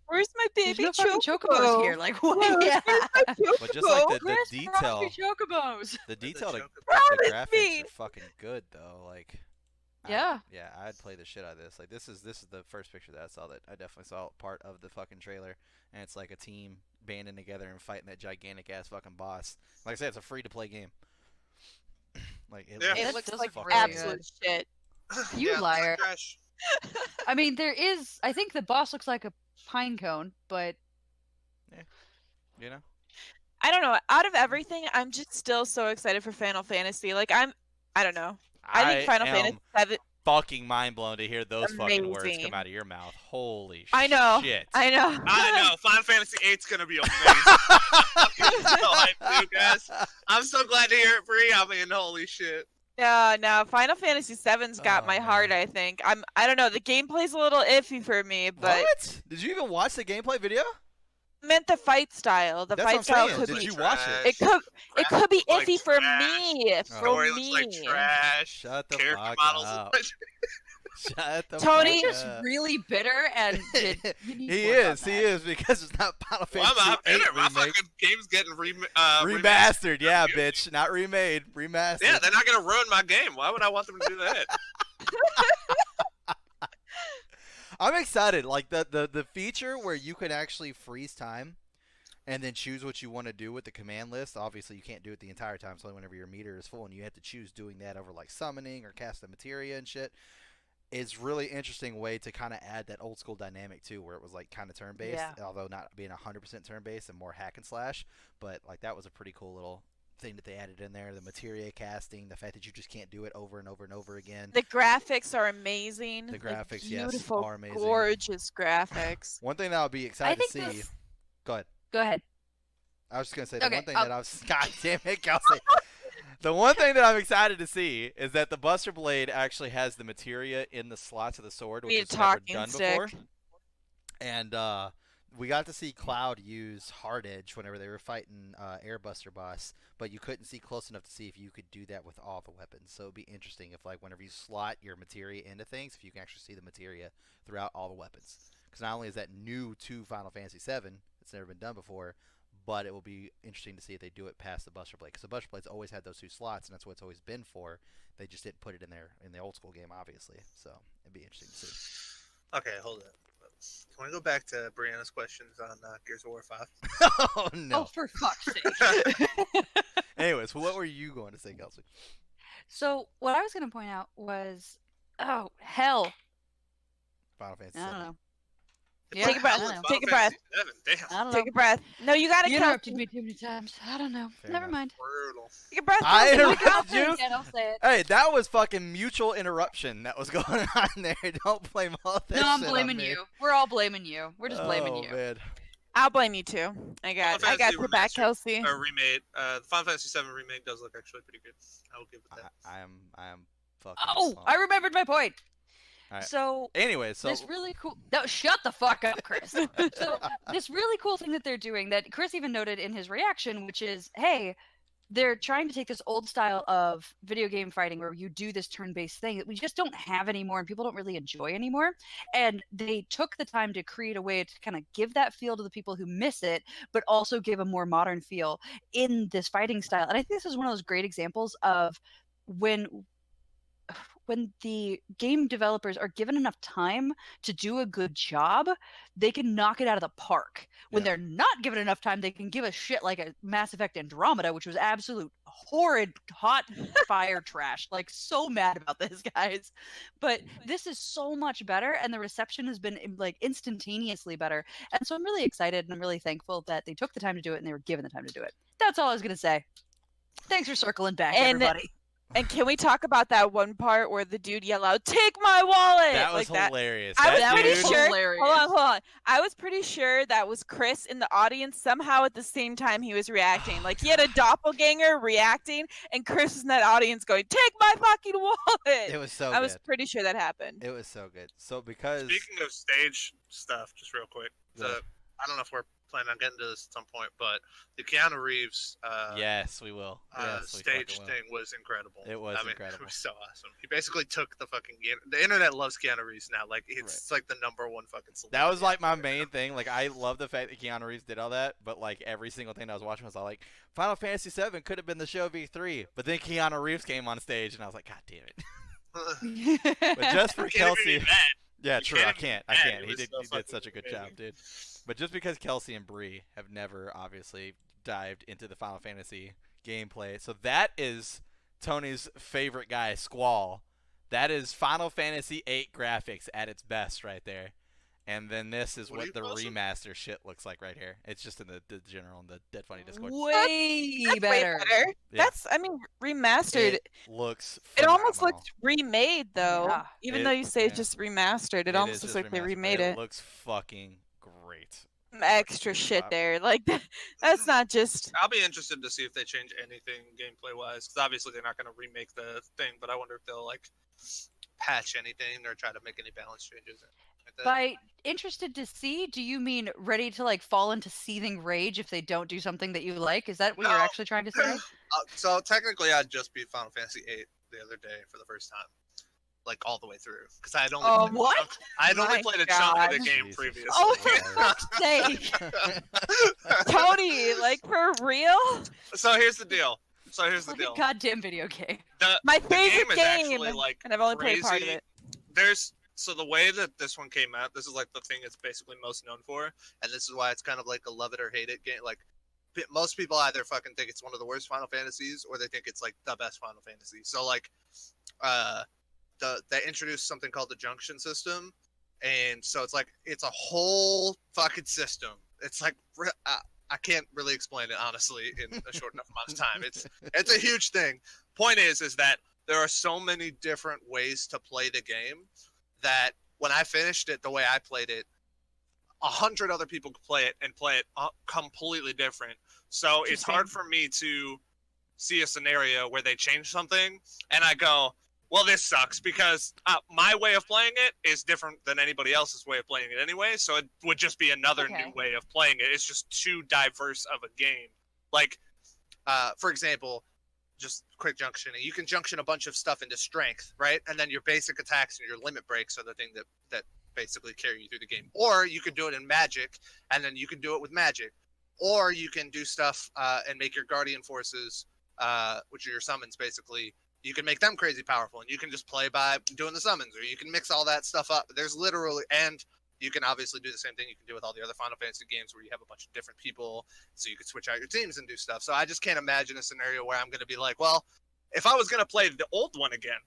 where's my There's baby no fucking chocobos Chocobo? here. Like what? Where's Yeah. my But just like Chocobo? the Where's detail, your chocobos? the detail, the Promise graphics me. are fucking good though. Like, Yeah. yeah, I'd play the shit out of this. Like, this is the first picture that I saw that I definitely saw part of the fucking trailer, and it's like a team banding together and fighting that gigantic ass fucking boss. Like I said, it's a free to play game. Like, Yeah. It That looks does like look fucking really absolute good. shit. You yeah, liar. Trash. I mean, there is. I think the boss looks like a pine cone, but You know? I don't know. Out of everything, I'm just still so excited for Final Fantasy. Like I don't know. I think Final Fantasy am 7 fucking mind blown to hear those fucking words amazing. come out of your mouth. Holy I know. shit. I know. I know. Final Fantasy VIII's gonna be amazing. I'm so hyped, you guys. I'm so glad to hear it, Bree. I mean, holy shit. Yeah, no. Final Fantasy 7's got Oh, my heart. man. I think. I don't know. The gameplay's a little iffy for me, but What? Did you even watch the gameplay video? I meant the fight style. The That's fight what style I'm saying. could Did be. you watch it? It could be Graphics like iffy for trash. me. Oh. For Story looks me. like trash. Shut the Character fuck models up. look Shut the Tony- fuck just up. really bitter and you need to He work on is. He that. is because it's not Final Well, I'm Fantasy not bitter. 8 My remake. fucking game's getting Remastered, yeah, Remastered. bitch. Not remade. Remastered. Yeah, they're not gonna ruin my game. Why would I want them to do that? I'm excited. Like the feature where you can actually freeze time and then choose what you want to do with the command list. Obviously, you can't do it the entire time. So whenever your meter is full and you have to choose doing that over like summoning or casting materia and shit, is really interesting way to kind of add that old school dynamic too, where it was like kind of turn based, Yeah. although not being 100% turn based and more hack and slash. But like that was a pretty cool little thing that they added in there. The materia casting, the fact that you just can't do it over and over and over again. The graphics are amazing. The Like, graphics, yes, beautiful, are amazing. gorgeous graphics. One thing that I'll be I excited to think see. this- Go ahead. Go ahead. I was just gonna say the Okay, one thing that I was. God damn it, Kelsey. The one thing that I'm excited to see is that the Buster Blade actually has the materia in the slots of the sword, which Need a is never talking done stick. before. And we got to see Cloud use Hard Edge whenever they were fighting Airbuster boss, but you couldn't see close enough to see if you could do that with all the weapons. So it'd be interesting if, like, whenever you slot your materia into things, if you can actually see the materia throughout all the weapons. Because not only is that new to Final Fantasy VII, it's never been done before, but it will be interesting to see if they do it past the Buster Blade, because the Buster Blade's always had those two slots, and that's what it's always been for. They just didn't put it in there in the old school game, obviously. So it'd be interesting to see. Okay, hold up. Can we go back to Brianna's questions on Gears of War 5? Oh no. Oh, for fuck's sake. Anyways, what were you going to say, Kelsey? So what I was going to point out was, oh hell, Final Fantasy I don't VII. know. Yeah, take a breath. Hell, it's Take a Final breath. Fantasy VII, Damn. I don't Take know. a breath. No, you gotta You count. interrupted me too many times. I don't know. Fair Never enough. mind. Brutal. Take a breath. I Kelsey. interrupted I'll say it you? again, I'll say it. Hey, that was fucking mutual interruption that was going on there. Don't blame all that No, I'm shit on blaming me. you. We're all blaming you. We're just blaming Oh, you. man. I'll blame you too. I got Fantasy your back, Remastered. Kelsey. Or remade. The Final Fantasy VII remake does look actually pretty good. I will give it that. I am fucking Oh, slumped. I remembered my point. Alright. So Anyway, so this really cool. No, shut the fuck up, Chris. So this really cool thing that they're doing that Chris even noted in his reaction, which is, hey, they're trying to take this old style of video game fighting where you do this turn-based thing that we just don't have anymore and people don't really enjoy anymore. And they took the time to create a way to kind of give that feel to the people who miss it, but also give a more modern feel in this fighting style. And I think this is one of those great examples of when the game developers are given enough time to do a good job, they can knock it out of the park. When Yeah. they're not given enough time, they can give a shit like a Mass Effect Andromeda, which was absolute horrid hot fire trash. Like, so mad about this, guys. But this is so much better, and the reception has been like instantaneously better. And so I'm really excited and I'm really thankful that they took the time to do it and they were given the time to do it. That's all I was gonna say. Thanks for circling back, And- everybody. And can we talk about that one part where the dude yelled out, "Take my wallet!" that was like that? hilarious. I was That pretty dude, sure. hilarious. Hold on. I was pretty sure that was Chris in the audience somehow at the same time he was reacting. Like he had a doppelganger reacting, and Chris was in that audience going, "Take my fucking wallet!" it was so I was good. pretty sure that happened. It was so good. So because Speaking of stage stuff, just real quick. Yeah. I don't know if we're planning on getting to this at some point, but the Keanu Reeves yes, we will. Yes, we stage fucking will. thing was incredible. It was incredible. It was so awesome. He basically took the fucking the internet loves Keanu Reeves now. Like it's like the number one fucking celebrity. That was like my out there. main thing. Like I love the fact that Keanu Reeves did all that, but like every single thing I was watching was all like Final Fantasy VII could have been the show V3, but then Keanu Reeves came on stage and I was like, God damn it! But just for You can't even Kelsey, be mad. yeah, You true. I can't can't. be I mad. can't. It He was did. so He did fucking such a good job, amazing. dude. But just because Kelsey and Bree have never obviously dived into the Final Fantasy gameplay, so that is Tony's favorite guy, Squall. That is Final Fantasy VIII graphics at its best right there. And then this is What are what you the posting? remaster shit looks like right here. It's just in the general in the Dead Funny Discord. Way That's better. way better. Yeah. That's, I mean, remastered. It looks It phenomenal. almost looks remade though. Yeah. Even It- though you say it's yeah. just remastered, it It almost is looks just like they remastered, remade but it. looks fucking great. Some extra Fucking shit pop. there. Like that's not just. I'll be interested to see if they change anything gameplay wise, because obviously they're not going to remake the thing. But I wonder if they'll like patch anything or try to make any balance changes. Like that. By interested to see, do you mean ready to like fall into seething rage if they don't do something that you like? Is that what you're No. actually trying to say? So technically, I just beat Final Fantasy VIII the other day for the first time, like all the way through, because I had only Oh, played a what? chunk- I had only My played a chunk of the God. game Jesus previously. Oh, for Christ. fuck's sake! Tony, like for real? So here's the deal. Like a goddamn video game. My The favorite game is game. actually like And I've only crazy. played part of it. So the way that this one came out, this is like the thing it's basically most known for, and this is why it's kind of like a love it or hate it game. Like most people either fucking think it's one of the worst Final Fantasies, or they think it's like the best Final Fantasy. So like, they introduced something called the junction system, and so it's a whole fucking system. It's like I can't really explain it honestly in a short enough amount of time. It's a huge thing. Point is that there are so many different ways to play the game that when I finished it the way I played it, 100 other people could play it and play it completely different. So it's hard for me to see a scenario where they change something and I go, well, this sucks because my way of playing it is different than anybody else's way of playing it anyway. So it would just be another new way of playing it. It's just too diverse of a game. Like, for example, just quick junctioning. You can junction a bunch of stuff into strength, right? And then your basic attacks and your limit breaks are the thing that basically carry you through the game. Or you can do it in magic, and then you can do it with magic. Or you can do stuff and make your guardian forces, which are your summons, basically. You can make them crazy powerful, and you can just play by doing the summons, or you can mix all that stuff up. There's literally, and you can obviously do the same thing you can do with all the other Final Fantasy games where you have a bunch of different people, so you can switch out your teams and do stuff. So I just can't imagine a scenario where I'm going to be like, well, if I was going to play the old one again,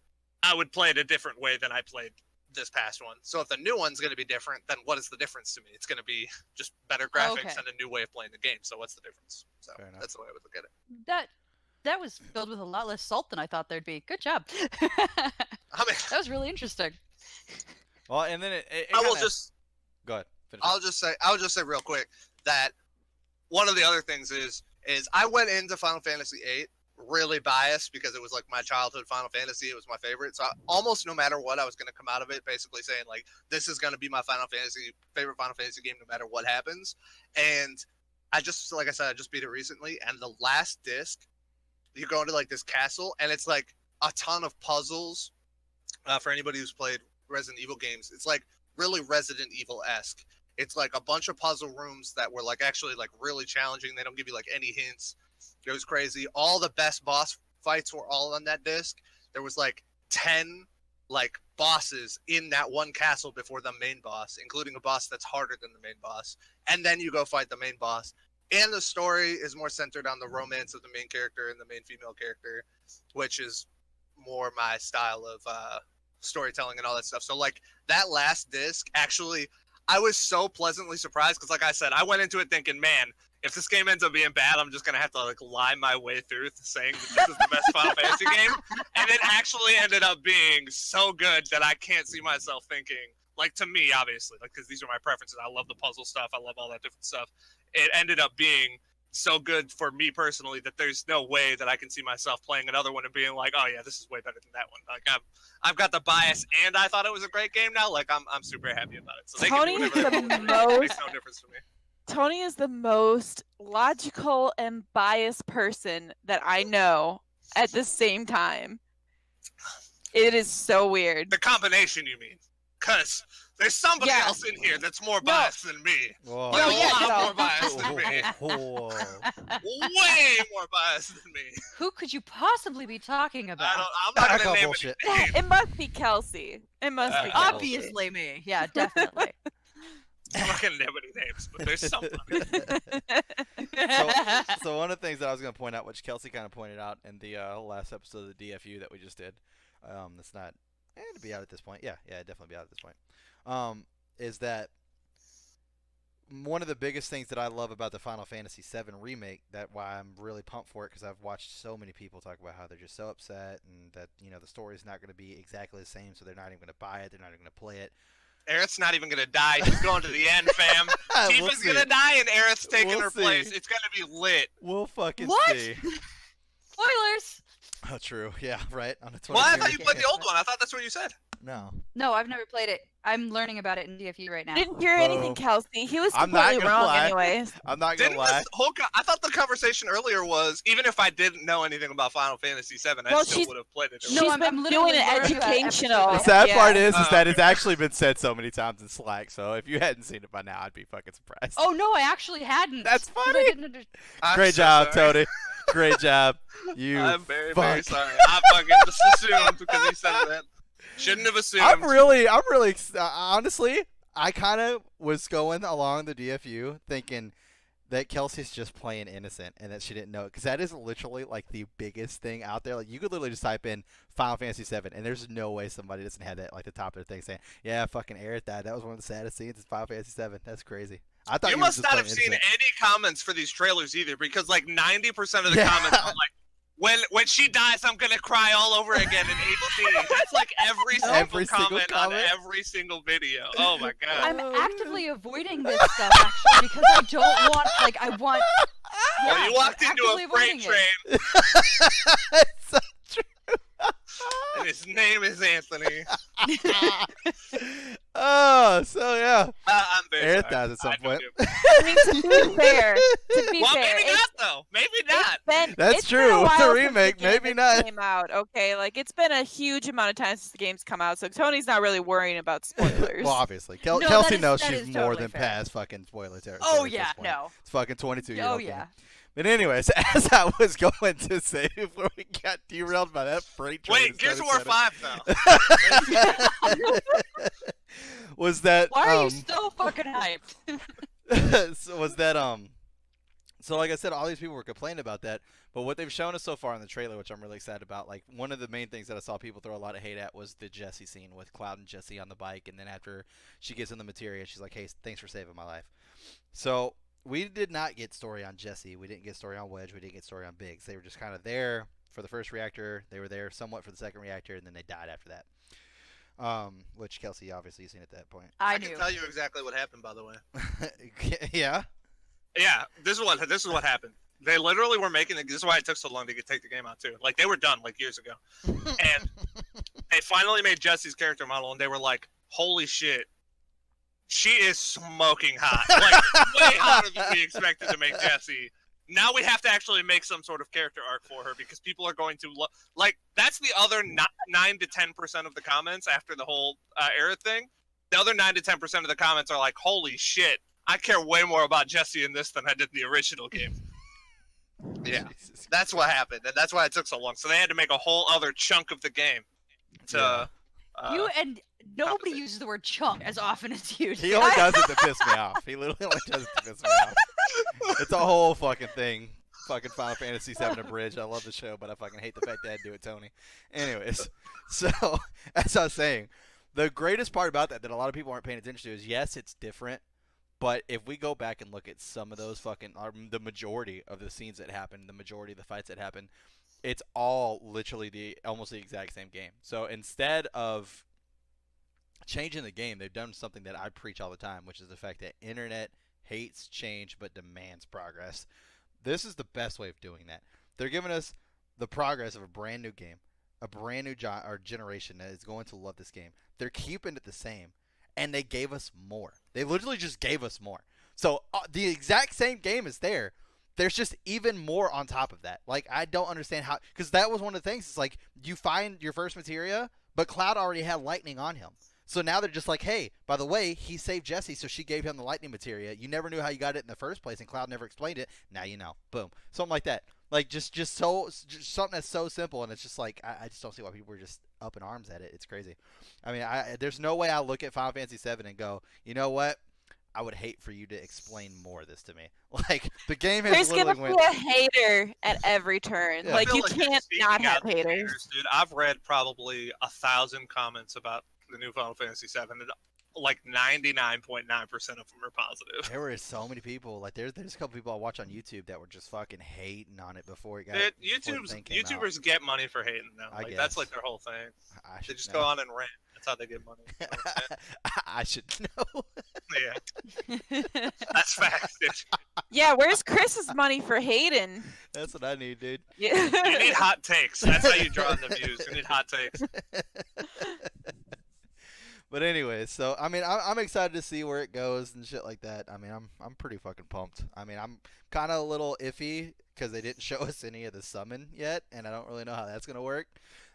I would play it a different way than I played this past one. So if the new one's going to be different, then what is the difference to me? It's going to be just better graphics and a new way of playing the game. So what's the difference? So that's the way I would look at it. That was filled with a lot less salt than I thought there'd be. Good job. I mean, that was really interesting. Well, and then I will just go ahead. I'll just say real quick that one of the other things is I went into Final Fantasy VIII really biased because it was like my childhood Final Fantasy. It was my favorite. So almost no matter what, I was going to come out of it basically saying like, this is going to be my favorite Final Fantasy game no matter what happens. And like I said, I just beat it recently. And the last disc, you go into like this castle and it's like a ton of puzzles. For anybody who's played Resident Evil games, it's like really Resident Evil-esque. It's like a bunch of puzzle rooms that were like actually like really challenging. They don't give you like any hints. It was crazy. All the best boss fights were all on that disc. There was like 10 like bosses in that one castle before the main boss, including a boss that's harder than the main boss. And then you go fight the main boss. And the story is more centered on the romance of the main character and the main female character, which is more my style of storytelling and all that stuff. So like that last disc, actually, I was so pleasantly surprised because like I said, I went into it thinking, man, if this game ends up being bad, I'm just going to have to like lie my way through saying that this is the best Final Fantasy game. And it actually ended up being so good that I can't see myself thinking, like to me, obviously, like because these are my preferences. I love the puzzle stuff. I love all that different stuff. It ended up being so good for me personally that there's no way that I can see myself playing another one and being like, oh yeah, this is way better than that one. Like I've got the bias and I thought it was a great game now. Like I'm super happy about it. So they Tony can is do whatever the they want with it. It makes no difference to me. Tony is the most logical and biased person that I know at the same time. It is so weird. The combination, you mean? Because there's somebody else in here that's more biased than me. Whoa. Like, No, a lot more biased than me. Whoa. Way more biased than me. Who could you possibly be talking about? I'm not I going call to name bullshit. any names. It must be Kelsey. It must be Kelsey. Obviously me. Yeah, definitely. I'm not going to name any names, but there's something. So one of the things that I was going to point out, which Kelsey kind of pointed out in the last episode of the DFU that we just did, that's not it'd be out at this point. Yeah, it'd definitely be out at this point. Is that one of the biggest things that I love about the Final Fantasy VII remake? That why I'm really pumped for it, because I've watched so many people talk about how they're just so upset and that the story's not going to be exactly the same, so they're not even going to buy it. They're not even going to play it. Aerith's not even gonna die. She's going to the end, fam. We'll Tifa's see. gonna die and Aerith's taking We'll her see. place. It's gonna be lit. We'll fucking What? see. Spoilers. Oh, true. Yeah, right. On the 22nd. Well, I thought you played the old one. I thought that's what you said. No. No, I've never played it. I'm learning about it in DFU right now. Didn't hear anything, Boom. Kelsey. He was I'm not completely gonna wrong, lie. anyways. I'm not gonna Didn't lie. this whole? I thought the conversation earlier was even if I didn't know anything about Final Fantasy VII, I Well, still would have played it. She's No, I'm been literally doing an learning about educational. The episode sad yeah. part is Oh, that it's okay. actually been said so many times in Slack. So if you hadn't seen it by now, I'd be fucking surprised. Oh no, I actually hadn't. That's 'Cause I funny. didn't I'm Great so job, sorry. Tony. Great job. You. I'm very fuck. sorry. I fucking just assumed because he said that. Shouldn't have assumed. I'm really. Honestly, I kind of was going along the DFU thinking that Kelsey's just playing innocent and that she didn't know it, because that is literally like the biggest thing out there. Like you could literally just type in Final Fantasy VII, and there's no way somebody doesn't have that like the top of their thing saying, "Yeah, fucking Aerith died. That was one of the saddest scenes in Final Fantasy VII." That's crazy. I thought You you were must just not playing have seen innocent. any comments for these trailers either, because like 90% of the Yeah. comments are like, when she dies, I'm gonna cry all over again in HD. That's like every single, Every single comment comment? on every single video. Oh my god. I'm Oh, actively avoiding this stuff actually because I don't want I want. Well, Yeah, you walked I'm into a actively freight avoiding it. train, It's so true. and his name is Anthony. Oh, so yeah. I'm very Aerith sorry. dies at some I point. do. I mean, to be fair, Well, fair, maybe not though. Maybe not. That's it's been true. a With the while remake, since the game maybe not. Came out, okay. Like it's been a huge amount of time since the game's come out, so Tony's not really worrying about spoilers. Well, obviously, No, Kelsey that knows is she's more totally than fair. past fucking spoiler territory. Oh at yeah, this point. no. It's fucking 22 year Oh old. yeah. But anyways, as I was going to say before we got derailed by that freight train, Wait, that Gears of War started 5 though. was that Why are you so fucking hyped? so like I said, all these people were complaining about that, but what they've shown us so far in the trailer, which I'm really excited about, like one of the main things that I saw people throw a lot of hate at was the Jessie scene with Cloud and Jessie on the bike, and then after she gives him the materia, she's like, "Hey, thanks for saving my life." So we did not get story on Jessie. We didn't get story on Wedge. We didn't get story on Biggs. They were just kind of there for the first reactor. They were there somewhat for the second reactor, and then they died after that. Which Kelsey obviously you've seen at that point. I I knew. can tell you exactly what happened, by the way. Yeah. Yeah, this is what happened. They literally were making it. This is why it took so long to take the game out too. Like they were done like years ago, and they finally made Jessie's character model, and they were like, "Holy shit, she is smoking hot! Like way hotter than we expected to make Jessie." Now we have to actually make some sort of character arc for her because people are going to like. That's the other 9 to 10% of the comments after the whole Aerith thing. The other 9 to 10% of the comments are like, "Holy shit, I care way more about Jessie in this than I did in the original game." Yeah, Jesus that's what happened, and that's why it took so long. So they had to make a whole other chunk of the game to. You and nobody uses the word chunk as often as you do. He only does it to piss me off. He literally only does it to piss me off. It's a whole fucking thing. Fucking Final Fantasy VII Abridged. I love the show, but I fucking hate the fact that I do it, Tony. Anyways, so as I was saying, the greatest part about that a lot of people aren't paying attention to is yes, it's different, but if we go back and look at some of those fucking, the majority of the scenes that happen, the majority of the fights that happen, it's all literally almost the exact same game. So instead of changing the game, they've done something that I preach all the time, which is the fact that internet hates change but demands progress. This is the best way of doing that. They're giving us the progress of a brand new game, a brand new generation that is going to love this game. They're keeping it the same, and they gave us more. They literally just gave us more. So the exact same game is there. There's just even more on top of that. Like, I don't understand how, because that was one of the things. It's like you find your first materia, but Cloud already had lightning on him. So now they're just like, hey, by the way, he saved Jessie, so she gave him the lightning materia. You never knew how you got it in the first place, and Cloud never explained it. Now you know. Boom. Something like that. Like, just something that's so simple, and it's just like, I just don't see why people are just up in arms at it. It's crazy. I mean, there's no way I look at Final Fantasy VII and go, you know what? I would hate for you to explain more of this to me. Like the game has There's gonna literally be went. a hater at every turn. Yeah. Like I feel you you're can't speaking not have out the haters. dude. I've read probably 1,000 comments about the new Final Fantasy VII, and like 99.9% of them are positive. There were so many people. Like there's a couple people I watch on YouTube that were just fucking hating on it before it got. Dude, before the thing came out. YouTubers get money for hating now. I Like that's guess. like their whole thing. I They should just know. go on and rant. That's how they get money. You know what I'm I should know. saying? Yeah, that's facts, dude. Yeah, where's Chris's money for hating? That's what I need, dude. Yeah. You need hot takes. That's how you draw in the views. You need hot takes. But anyways, so I mean, I'm excited to see where it goes and shit like that. I mean, I'm pretty fucking pumped. I mean, I'm kind of a little iffy because they didn't show us any of the summon yet, and I don't really know how that's gonna work.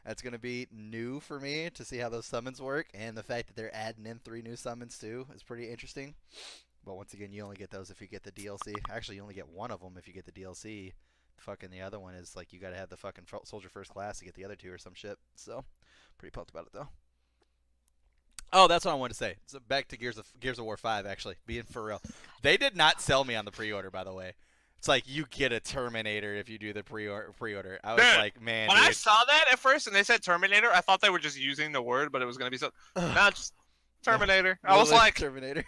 That's gonna be new for me to see how those summons work, and the fact that they're adding in 3 new summons too is pretty interesting. But once again, you only get those if you get the DLC. Actually, you only get one of them if you get the DLC. Fucking the other one is like you gotta have the fucking Soldier First Class to get the other 2 or some shit. So, pretty pumped about it though. Oh, that's what I wanted to say. So back to Gears of War 5, actually, being for real. They did not sell me on the pre-order, by the way. It's like you get a Terminator if you do the pre-order. I was Dude, like, man, When I dude. saw that at first and they said Terminator, I thought they were just using the word, but it was gonna be so. No, just Terminator. I was Literally like, Terminator.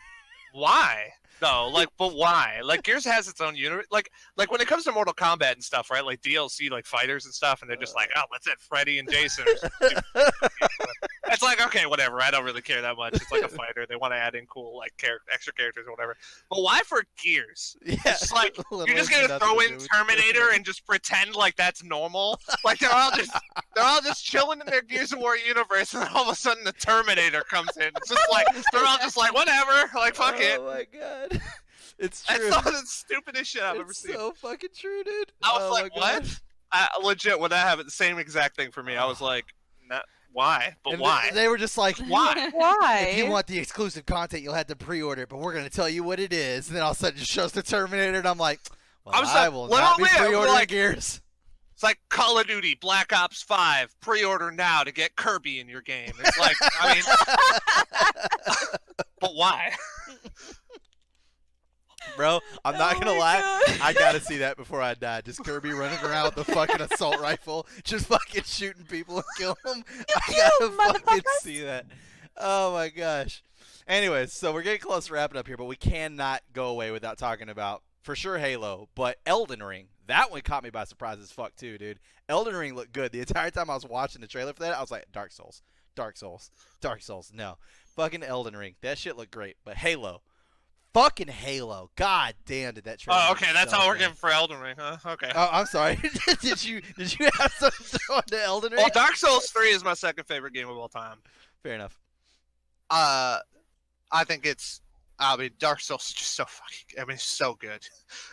why? No, like, but why? Like, Gears has its own universe. Like when it comes to Mortal Kombat and stuff, right? Like DLC, like fighters and stuff, and they're just like, oh, let's add Freddy and Jason. It's like, okay, whatever. I don't really care that much. It's like a fighter. They want to add in cool like extra characters or whatever. But why for Gears? Yeah, It's like you're just literally gonna nothing throw to in do with Terminator and just pretend like that's normal. Like they're all just chilling in their Gears of War universe, and then all of a sudden the Terminator comes in. It's just like they're all just like whatever, like fuck it. Oh my god, it's true. That's all the stupidest shit I've ever It's seen. so fucking true, dude. I was Oh like, my what? gosh. Legit, when that happened, the same exact thing for me. I was like, why? But And why? They were just like, Why? Why? if you want the exclusive content, you'll have to pre-order it, but we're gonna tell you what it is. And then all of a sudden, it just shows the Terminator, and I'm like, well, I was I like, will what not are be we- pre-ordering like- Gears. It's like Call of Duty Black Ops 5. Pre-order now to get Kirby in your game. It's like, I mean, but why? Bro, I'm not Oh gonna my lie. God. I gotta see that before I die. Just Kirby running around with a fucking assault rifle, just fucking shooting people and killing them. I gotta fucking motherfuckers. see that. Oh my gosh. Anyways, so we're getting close to wrapping up here, but we cannot go away without talking about, for sure, Halo, but Elden Ring. That one caught me by surprise as fuck too, dude. Elden Ring looked good. The entire time I was watching the trailer for that, I was like, Dark Souls, Dark Souls, Dark Souls. No. Fucking Elden Ring. That shit looked great. But Halo. Fucking Halo. God damn, did that trailer Oh, look okay, that's so all we're good. getting for Elden Ring, huh? Okay. Oh, I'm sorry. did you have something to throw into Elden Ring? Well, Dark Souls 3 is my second favorite game of all time. Fair enough. I think it's. I mean, Dark Souls is just so fucking. I mean, it's so good.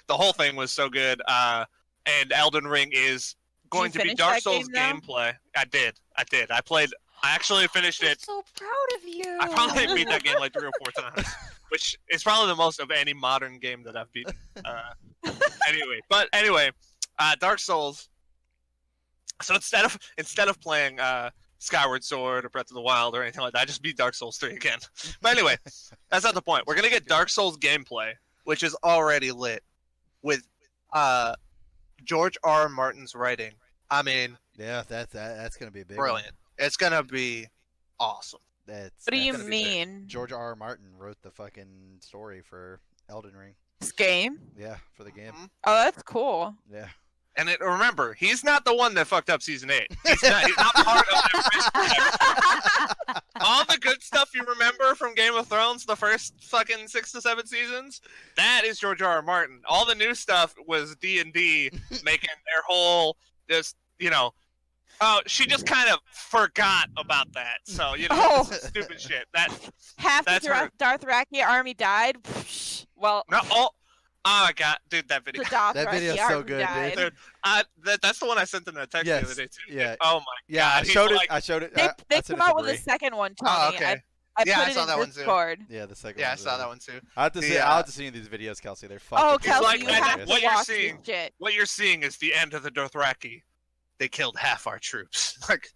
The whole thing was so good. And Elden Ring is going to be finish Dark that Souls game gameplay. I did. I actually finished I'm it. so proud of you. I probably beat that game like 3 or 4 times, which is probably the most of any modern game that I've beaten. Anyway, Dark Souls. So instead of playing Skyward Sword or Breath of the Wild or anything like that, I just beat Dark Souls 3 again. But anyway, that's not the point. We're gonna get Dark Souls gameplay, which is already lit with George R. R. Martin's writing. I mean, Yeah, that's gonna be a big brilliant. It's gonna be awesome. One. That's, What do you that's- mean? George R. R. Martin wrote the fucking story for Elden Ring. This game? Yeah, for the game. Mhm. Oh, that's cool. Yeah. And remember, he's not the one that fucked up season 8. He's not part of that. All the good stuff you remember from Game of Thrones, the first fucking 6 to 7 seasons, that is George R. R. Martin. All the new stuff was D&D making their whole just, oh, she just kind of forgot about that. So, Oh. stupid shit. Half That's the her- Dothraki army died. Well, Oh my god, dude, that video. the Dothraki That video's so army good, died. dude. That's the one I sent in a text Yes, the other day too. yeah. Oh my Yeah, I god. he's showed it. like- I showed it. They, I they sent came it to out with a Bree. second one, Tony. Oh, okay. I Yeah, I put it saw in that one too. Discord. Yeah, the second Yeah, I one. saw that one too. I have to see. The, I'll have to see these videos, Kelsey. They're fucking. Oh, It's Kelsey, like you that- have to what you're watch seeing. this shit. What you're seeing is the end of the Dothraki. They killed half our troops. Like,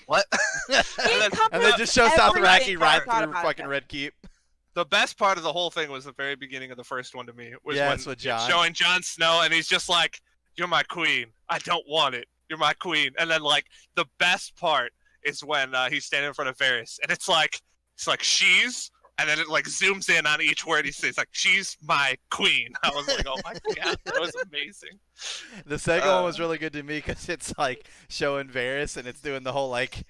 what? He then- encompassed And then just show everything Dothraki I right thought through about fucking it. Red Keep. The best part of the whole thing was the very beginning of the first one to me. Was Yeah, when it's with it's Jon. showing Jon Snow, and he's just like, "You're my queen. I don't want it. You're my queen." And then like the best part is when he's standing in front of Varys, and it's like she's, and then it like zooms in on each word he says, like she's my queen. I was like, oh my god, that was amazing. The second one was really good to me because it's like showing Varys and it's doing the whole like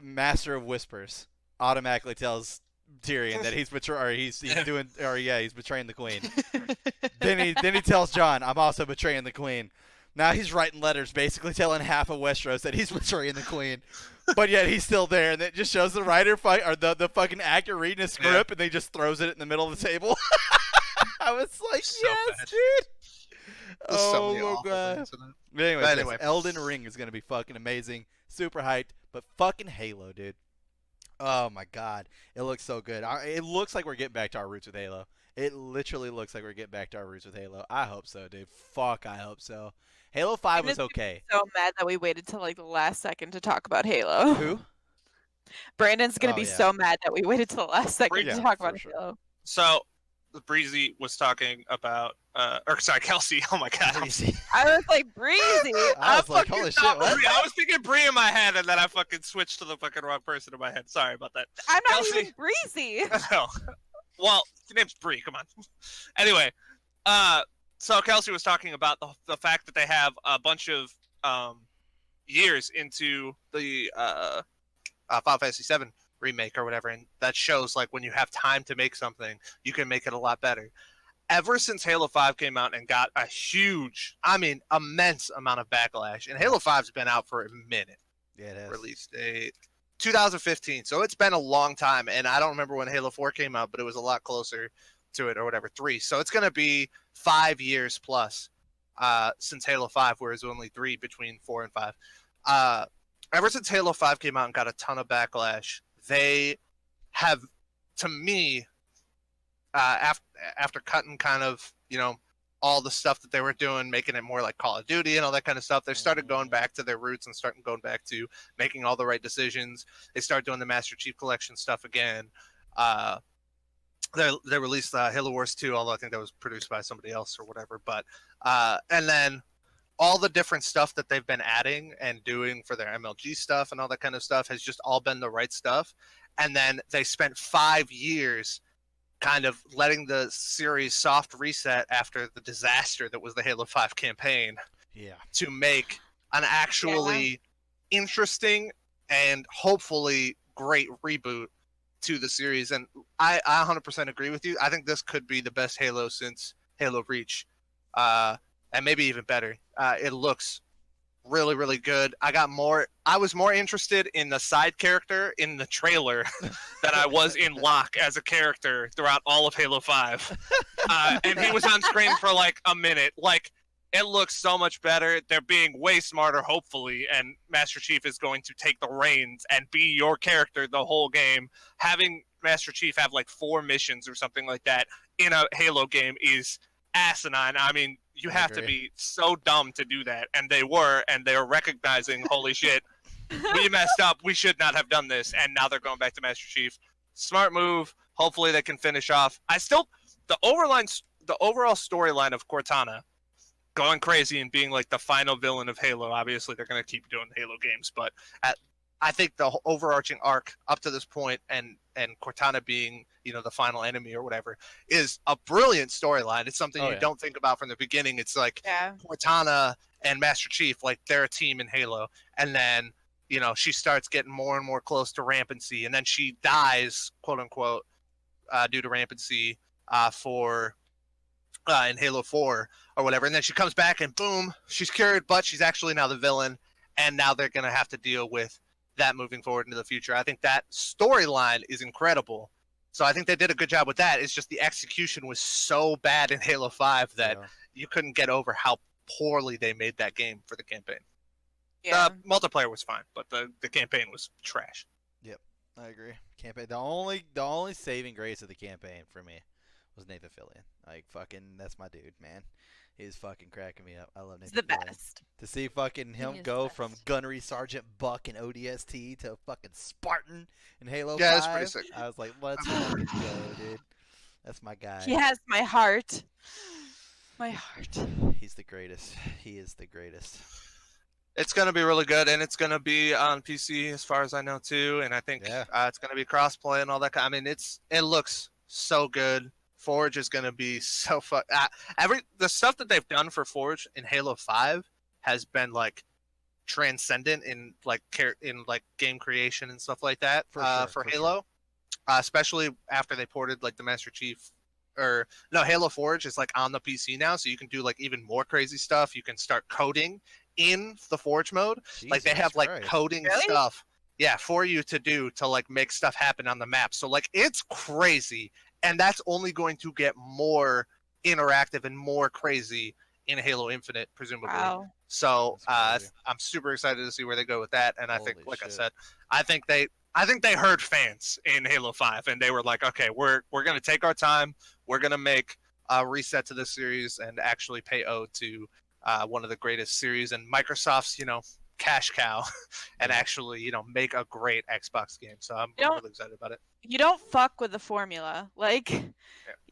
Master of Whispers automatically tells Tyrion that he's he's betraying the queen. then he tells Jon, I'm also betraying the queen. Now he's writing letters basically telling half of Westeros that he's betraying the queen. But yet he's still there, and it just shows the writer or the fucking actor reading a script, and they just throws it in the middle of the table. I was like, So yes, bad. dude. There's so Oh many my awful god. things in it. But anyways, But yes, anyway. Elden Ring is gonna be fucking amazing, super hyped, but fucking Halo, dude. Oh my god, it looks so good. It looks like we're getting back to our roots with Halo. It literally looks like we're getting back to our roots with Halo. I hope so, dude. Fuck, I hope so. Halo 5 was okay. So mad that we waited till like the last second to talk about Halo. Who? Brandon's gonna Oh, be yeah. so mad that we waited till the last second Yeah, to talk for about sure. Halo. So Breezy was talking about, or sorry, Kelsey. Oh my god, I was like, Breezy. I was like, holy shit, what? I was thinking Bree in my head, and then I fucking switched to the fucking wrong person in my head. Sorry about that. I'm not Kelsey. even Breezy. No. Well, your name's Bree. Come on. Anyway, so Kelsey was talking about the fact that they have a bunch of years into the Final Fantasy VII remake or whatever, and that shows like when you have time to make something, you can make it a lot better. Ever since Halo 5 came out and got a huge, immense amount of backlash, and Halo 5's been out for a minute. Yeah, it is. Release date 2015, so it's been a long time, and I don't remember when Halo 4 came out, but it was a lot closer to it, or whatever, 3. So it's going to be 5 years plus since Halo 5, whereas only 3 between 4 and 5. Ever since Halo 5 came out and got a ton of backlash, they have, to me, after cutting kind of, all the stuff that they were doing, making it more like Call of Duty and all that kind of stuff, they started going back to their roots and going back to making all the right decisions. They started doing the Master Chief Collection stuff again. They released Halo Wars 2, although I think that was produced by somebody else or whatever. But and then all the different stuff that they've been adding and doing for their MLG stuff and all that kind of stuff has just all been the right stuff. And then they spent 5 years kind of letting the series soft reset after the disaster that was the Halo 5 campaign to make an actually interesting and hopefully great reboot to the series. And I 100% agree with you. I think this could be the best Halo since Halo Reach, and maybe even better. It looks really, really good. I was more interested in the side character in the trailer than I was in Locke as a character throughout all of Halo 5. And he was on screen for like a minute. Like, it looks so much better. They're being way smarter, hopefully, and Master Chief is going to take the reins and be your character the whole game. Having Master Chief have like 4 missions or something like that in a Halo game is asinine. I mean, you have to be so dumb to do that, and they were recognizing, holy shit, we messed up, we should not have done this, and now they're going back to Master Chief. Smart move. Hopefully they can finish off. The overall storyline of Cortana going crazy and being like the final villain of Halo. Obviously they're going to keep doing Halo games, but I think the overarching arc up to this point and Cortana being, the final enemy or whatever is a brilliant storyline. It's something you don't think about from the beginning. It's like Cortana and Master Chief, like they're a team in Halo. And then, she starts getting more and more close to rampancy, and then she dies, quote unquote, due to rampancy in Halo 4 or whatever. And then she comes back and boom, she's cured, but she's actually now the villain. And now they're going to have to deal with that moving forward into the future. I think that storyline is incredible. So I think they did a good job with that. It's just the execution was so bad in Halo 5 that you couldn't get over how poorly they made that game for the campaign. Yeah. The multiplayer was fine, but the campaign was trash. Yep, I agree. Campaign. The only saving grace of the campaign for me was Nathan Fillion. Like, fucking, that's my dude, man. He's fucking cracking me up. I love He's Nathan the Fillion. best. To see fucking him is the go from best. Gunnery Sergeant Buck in ODST to fucking Spartan in Halo Yeah, 5. it's pretty sick. I was like, let's fucking go, dude. That's my guy. He has my heart. My heart. He's the greatest. He is the greatest. It's gonna be really good, and it's gonna be on PC as far as I know too. And I think Yeah. it's gonna be crossplay and all that. I mean, it looks so good. Forge is gonna be so fun. The stuff that they've done for Forge in Halo 5 has been like transcendent in like game creation and stuff like that. For Halo, especially after they ported like the Master Chief. Or no, Halo Forge is like on the PC now, so you can do like even more crazy stuff. You can start coding in the Forge mode. Like they Jesus have like Christ. coding Really? stuff, yeah, for you to do to like make stuff happen on the map. So like it's crazy, and that's only going to get more interactive and more crazy in Halo Infinite, presumably. Wow. So That's crazy. I'm super excited to see where they go with that. And I think, Holy like I shit. said, I think they heard fans in Halo 5, and they were like, okay, we're gonna take our time. We're gonna make a reset to this series and actually pay ode to one of the greatest series and Microsoft's, cash cow, and Yeah. actually, make a great Xbox game. So I'm You know- really excited about it. You don't fuck with the formula. Like,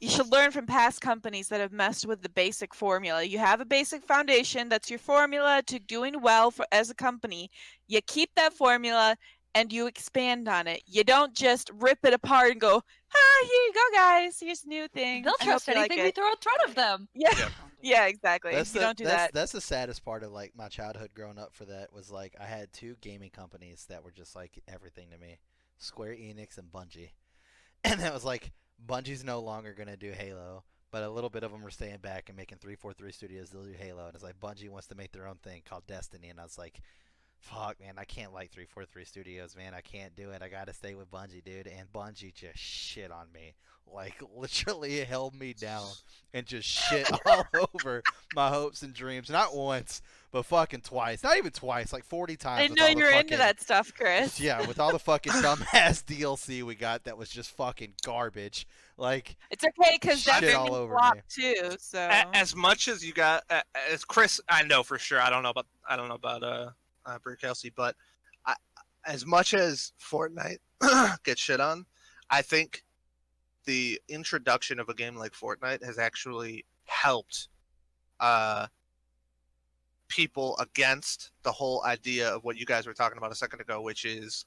you should learn from past companies that have messed with the basic formula. You have a basic foundation. That's your formula to doing well as a company. You keep that formula and you expand on it. You don't just rip it apart and go, here you go, guys. Here's a new thing. They'll I hope trust you like anything we it." throw in front of them. Yeah. Yeah. Yeah, exactly. You don't do that. That's the saddest part of like my childhood growing up. For that was like I had two gaming companies that were just like everything to me: Square Enix and Bungie. And that was like Bungie's no longer gonna do Halo, but a little bit of them were staying back and making 343 Studios. They'll do Halo, and it's like Bungie wants to make their own thing called Destiny, and I was like, fuck, man, I can't like 343 Studios, man. I can't do it. I gotta stay with Bungie, dude. And Bungie just shit on me. Like, literally held me down and just shit all over my hopes and dreams. Not once, but fucking twice. Not even twice, like 40 times. I didn't with know all you the were into fucking- that stuff, Chris. Yeah, with all the fucking dumbass DLC we got that was just fucking garbage. Like, It's okay because Shit that's all over flop me. too. So As much as you got, as Chris, I know for sure. I don't know about Brie Kelsey, but as much as Fortnite gets shit on, I think the introduction of a game like Fortnite has actually helped people against the whole idea of what you guys were talking about a second ago, which is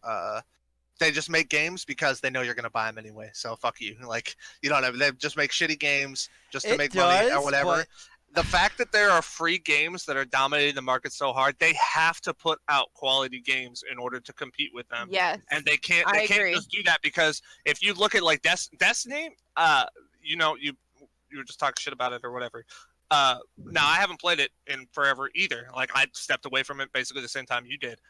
they just make games because they know you're going to buy them anyway. So fuck you. Like, you know what I mean? They just make shitty games just to It make money or does, whatever. but- The fact that there are free games that are dominating the market so hard, they have to put out quality games in order to compete with them. yes, And they can't I agree. just do that, because if you look at like Destiny, you were just talking shit about it or whatever. Now I haven't played it in forever either. Like, I stepped away from it basically the same time you did.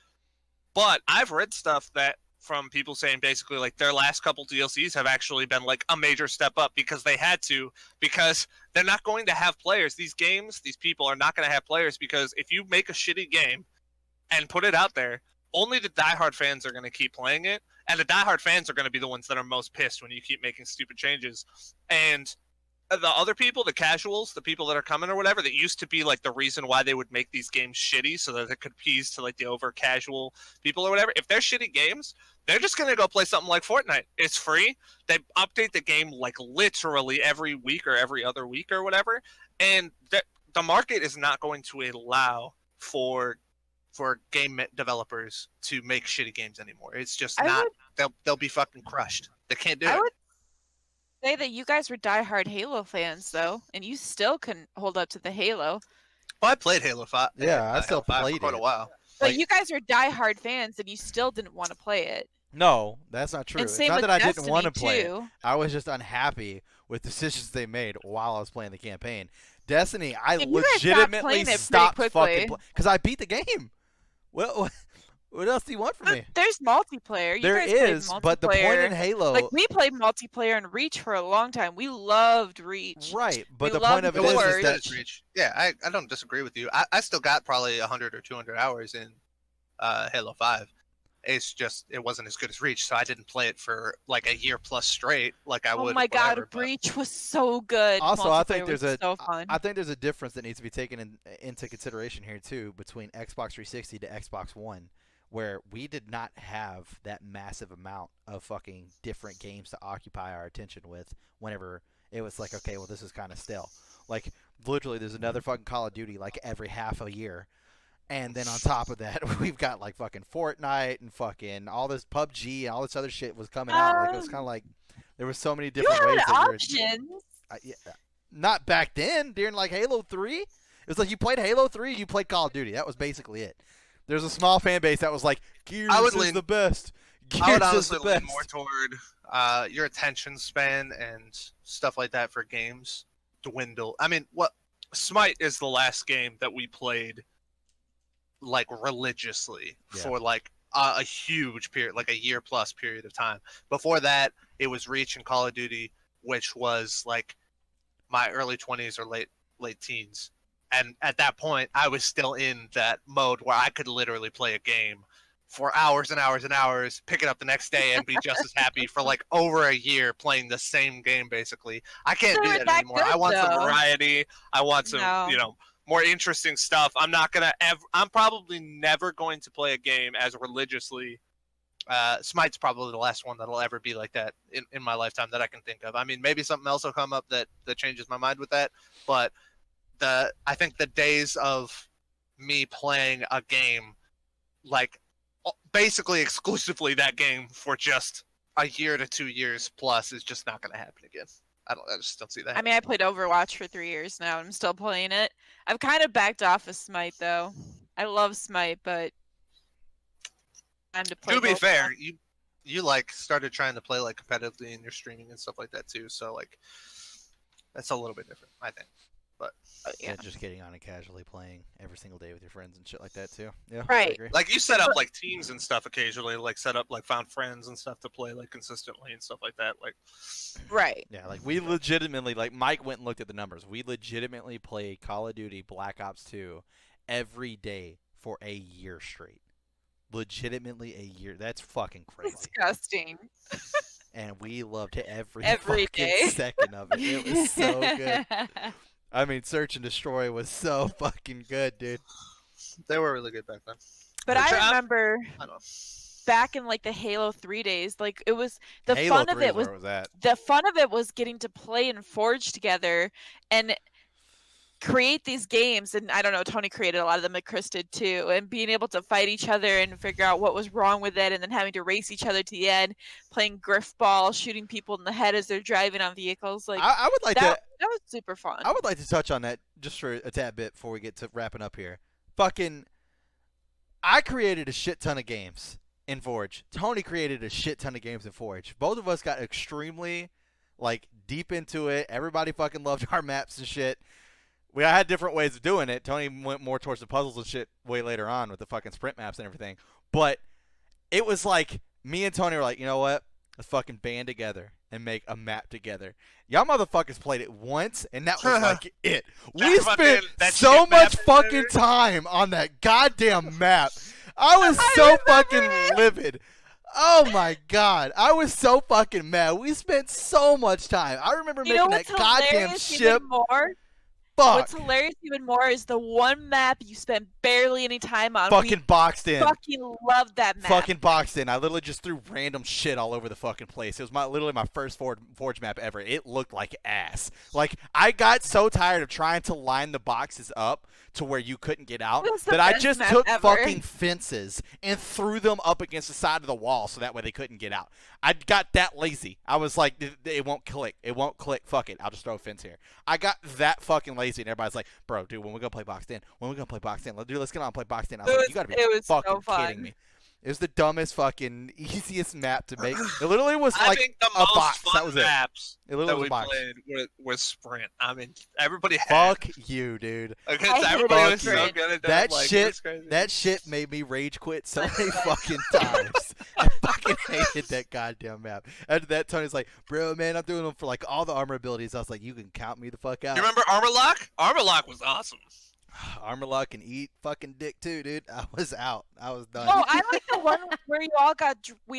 But I've read stuff that from people saying basically like their last couple DLCs have actually been like a major step up because they had to, because they're not going to have players. These people are not going to have players, because if you make a shitty game and put it out there, only the diehard fans are going to keep playing it, and the diehard fans are going to be the ones that are most pissed when you keep making stupid changes. And the other people, the casuals, the people that are coming or whatever, that used to be like the reason why they would make these games shitty so that it could appease to like the over casual people or whatever. If they're shitty games, they're just going to go play something like Fortnite. It's free. They update the game like literally every week or every other week or whatever. And the market is not going to allow for game developers to make shitty games anymore. It's just not. They'll be fucking crushed. They can't do it. I would say that you guys were diehard Halo fans, though, and you still can hold up to the Halo. Well, I played Halo 5. Yeah, I still Halo 5 played for quite it. a while. But Like- you guys are diehard fans, and you still didn't want to play it. no, that's not true. And It's same not with that I Destiny didn't want to play it. too. I was just unhappy with decisions they made while I was playing the campaign. Destiny, I And you guys stopped legitimately playing it pretty stopped quickly. fucking because I beat the game. What else do you want from me? There's multiplayer. You There guys played is, but the point multiplayer. in Halo, Like, we played multiplayer and Reach for a long time. We loved Reach. right? But we the point love of it the is word. that Reach. Yeah, I don't disagree with you. I still got probably 100 or 200 hours in Halo 5. It's just it wasn't as good as Reach, so I didn't play it for like a year plus straight, like I Oh would. my god, whatever, but- Breach was so good. Also, I think Multiplayer there's was a so fun. I think there's a difference that needs to be taken into consideration here too between Xbox 360 to Xbox One, where we did not have that massive amount of fucking different games to occupy our attention with. Whenever it was like, okay, well, this is kind of stale. Like literally, there's another fucking Call of Duty like every half a year. And then on top of that, we've got like fucking Fortnite and fucking all this PUBG and all this other shit was coming out. Like it was kind of like there were so many You different had ways that you're. options. Yeah, not back then. During like Halo 3, it was like you played Halo 3, you played Call of Duty. That was basically it. There's a small fan base that was like, Gears I would is lean- the best. Gears I would is honestly the lean best. more toward your attention span and stuff like that for games dwindle. I mean, what Smite is the last game that we played like religiously Yeah. for like a huge period, like a year plus period of time. Before that, it was Reach and Call of Duty, which was like my early 20s or late teens. And at that point, I was still in that mode where I could literally play a game for hours and hours and hours, pick it up the next day, and be just as happy for like over a year playing the same game. Basically, I can't They do were that that anymore. good, I want some though. variety. I want some, No. more interesting stuff. I'm not gonna. I'm probably never going to play a game as religiously. Smite's probably the last one that'll ever be like that in my lifetime that I can think of. I mean, maybe something else will come up that changes my mind with that, but I think the days of me playing a game like basically exclusively that game for just a year to 2 years plus is just not going to happen again. I just don't see that. I mean, I played Overwatch for 3 years now, and I'm still playing it. I've kind of backed off of Smite, though. I love Smite, but time to play. To be both fair, now. you like started trying to play like competitively in your streaming and stuff like that too. So like that's a little bit different, I think. But Yeah, just getting on and casually playing every single day with your friends and shit like that too. Yeah, Right. I agree. like you set up like teams and stuff occasionally, like set up like found friends and stuff to play like consistently and stuff like that. Like Right. Yeah, like we legitimately, like Mike went and looked at the numbers. We legitimately played Call of Duty Black Ops 2 every day for a year straight. Legitimately a year. That's fucking crazy. Disgusting. And we loved every Every fucking day. second of it. It was so good. I mean, Search and Destroy was so fucking good, dude. they were really good back then. But Which I remember I don't know. back in like the Halo 3 days, like it was the Halo fun of 3 it is was where it was at. the fun of it was getting to play and forge together and create these games. And I don't know, Tony created a lot of them, and Chris did too, and being able to fight each other and figure out what was wrong with it, and then having to race each other to the end, playing griff ball, shooting people in the head as they're driving on vehicles. Like I would like that to. was super fun. I would like to touch on that just for a tad bit before we get to wrapping up here. Fucking, I created a shit ton of games in Forge. Tony created a shit ton of games in Forge. Both of us got extremely, like, deep into it. Everybody fucking loved our maps and shit. We had different ways of doing it. Tony went more towards the puzzles and shit way later on with the fucking sprint maps and everything. But it was like me and Tony were like, you know what? Let's fucking band together and make a map together. Y'all motherfuckers played it once, and that was like it. We spent that so shit much map fucking together. time on that goddamn map. I was so fucking livid. Oh my god. I was so fucking mad. We spent so much time. I remember You know making that what's goddamn hilarious ship. even more? Fuck. What's hilarious even more is the one map you spent barely any time on. We Fucking boxed in. fucking loved that map. Fucking boxed in. I literally just threw random shit all over the fucking place. It was literally my first Forge map ever. It looked like ass. Like, I got so tired of trying to line the boxes up to where you couldn't get out It was the that I best just map took ever. fucking fences and threw them up against the side of the wall so that way they couldn't get out. I got that lazy. I was like, it won't click. It won't click. Fuck it. I'll just throw a fence here. I got that fucking lazy, and everybody's like, bro, dude, when we go play boxed in? When we gonna play boxed in? Let's get on and play boxed in. I was like, you gotta be It was so fucking fun. kidding me. It was the dumbest fucking easiest map to make. It literally was I like think the a most box. fun That was it. maps It literally that was we a box. played was Sprint. I mean, everybody had Fuck you, dude. because I hated everybody was Sprint. so good at That like, it shit- was crazy. That shit made me rage quit so many fucking times. I fucking hated that goddamn map. After that, Tony's like, bro, man, I'm doing them for like all the armor abilities. I was like, you can count me the fuck out. You remember Armor Lock? Armor Lock was awesome. Armor lock and eat fucking dick too, dude. I was out. I was done. Oh, I like the the one where we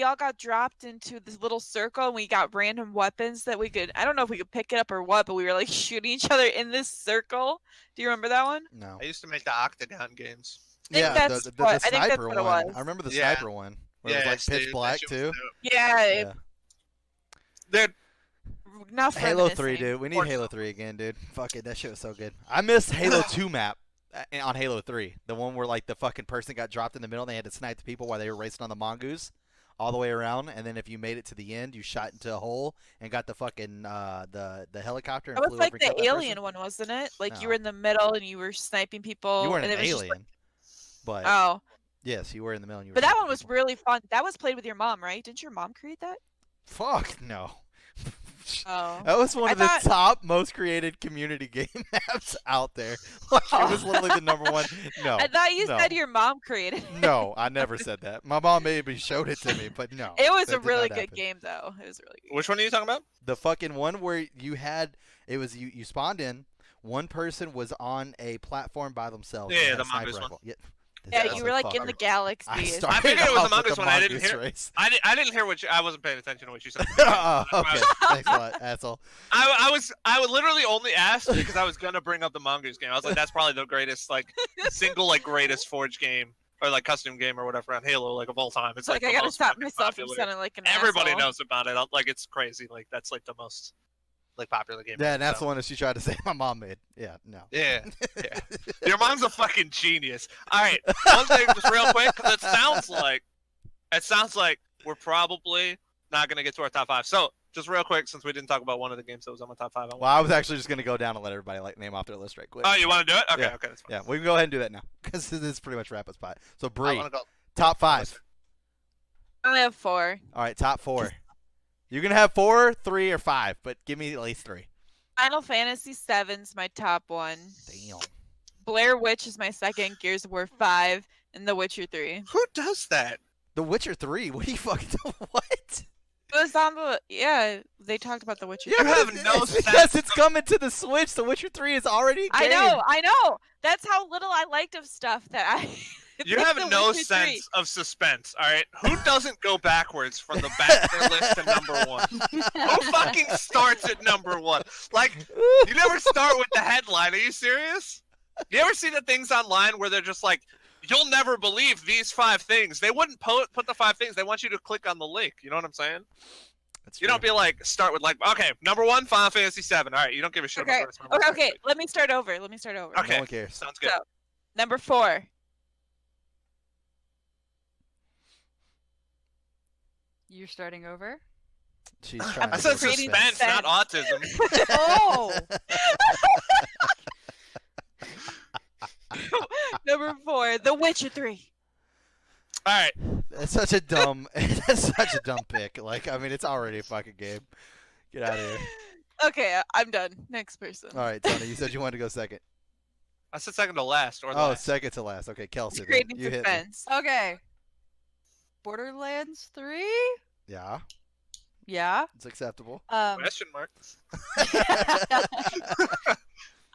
all got dropped into this little circle and we got random weapons that we could? I don't know if we could pick it up or what, but we were like shooting each other in this circle. Do you remember that one? No. I used to make the Octagon games. Yeah, that's the what- I think that's sniper what it one. was. I remember the Yeah. sniper one. Where it was like pitch dude, black that shit was too. dope. Yeah, Dude, not Halo 3, reminiscing. dude. We need Halo 3 again, dude. Fuck it, that shit was so good. I missed Halo 2 map on Halo 3. The one where like the fucking person got dropped in the middle and they had to snipe the people while they were racing on the mongoose all the way around, and then if you made it to the end, you shot into a hole and got the fucking the helicopter and That was flew like over and killed the that alien person. one, wasn't it? Like you No. were in the middle and you were sniping people. You weren't and an it was just alien, but oh, yes, you were in the middle. And you were but that sniping one was people. really fun. That was played with your mom, right? Didn't your mom create that? Fuck no. Oh, That was one I of the thought- top most created community game maps out there. Like, it was literally the number one. No. I thought you no. said your mom created it. No, I never said that. My mom maybe showed it to me, but no. It was that a did really not good happen. game, though. It was a really good. which one are you talking about? The fucking one where you had it was you spawned in. One person was on a platform by themselves. Yeah, and had the a sniper mongoose one. rifle. Yeah, Yeah, that's you a were like in fucker. the galaxy. I It's- started I figured it was off the with mongoose one. I didn't mongoose hear- race. I didn't hear what I wasn't paying attention to what you said. Oh, okay. Thanks a lot, asshole. I would literally only ask because I was gonna bring up the mongoose game. I was like, that's probably the greatest single greatest Forge game or like custom game or whatever on Halo of all time. It's like the I gotta most stop fucking myself from popular. sounding like an Everybody asshole. knows about it. It's crazy. Like that's like the most popular game. Yeah, and that's so. the one that she tried to say my mom made. Yeah, no. Yeah, yeah. Your mom's a fucking genius. All right, one thing just real quick, because it sounds like we're probably not gonna get to our top 5. So just real quick, since we didn't talk about one of the games that was on my top 5. Well, I was actually just gonna go down and let everybody name off their list right quick. Oh, you want to do it? Okay, Yeah. okay, that's fine. Yeah, we can go ahead and do that now because this is pretty much wrap up spot. So I Bree, want to go. top 5. I only have 4. All right, top 4. You're gonna have 4, 3, or 5, but give me at least 3. Final Fantasy VII's my top 1. Damn. Blair Witch is my second. Gears of War 5, and The Witcher 3. Who does that? The Witcher 3. What are you fucking what? It was on the they talked about The Witcher. Yeah, 3. You have but no it's because sense it's coming to the Switch. The Witcher 3 is already a game. I know. That's how little I liked of stuff that I. You picked have The no Witcher 3. sense of suspense, all right? Who doesn't go backwards from the back of their list to number 1? Who fucking starts at number 1? Like, you never start with the headline. Are you serious? You ever see the things online where they're just like, you'll never believe these 5 things? They wouldn't put the 5 things. They want you to click on the link. You know what I'm saying? That's You don't be like, start with like, okay, number 1, Final Fantasy 7. All right, you don't give a shit Okay. about this number. Okay. Let me start over. Okay. No one cares. Sounds good. So, number 4. You're starting over? She's trying I to said do creating suspense, not autism. Oh! Number 4, The Witcher 3. All right. That's such a dumb. That's such a dumb pick. Like, I mean, it's already a fucking game. Get out of here. Okay, I'm done. Next person. All right, Tony. You said you wanted to go second. I said second to last or Oh, last. second to last. Okay, Kelsey. then. Creating You hit me. suspense. Okay. Borderlands 3? Yeah, Yeah. it's acceptable. Question mark.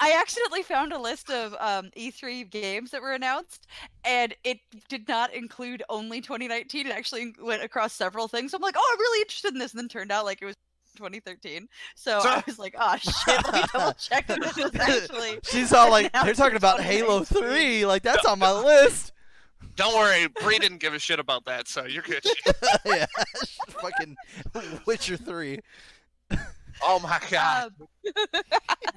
I accidentally found a list of E3 games that were announced, and it did not include only 2019. It actually went across several things. I'm like, oh, I'm really interested in this, and then turned out like it was 2013. So So- I was like, oh shit, let me double check that this was actually. She's all like, they're announced talking in about Halo 2019. 3. Like, that's on my list. Don't worry, Bree didn't give a shit about that, so you're good. Yeah, fucking Witcher 3. Oh my god.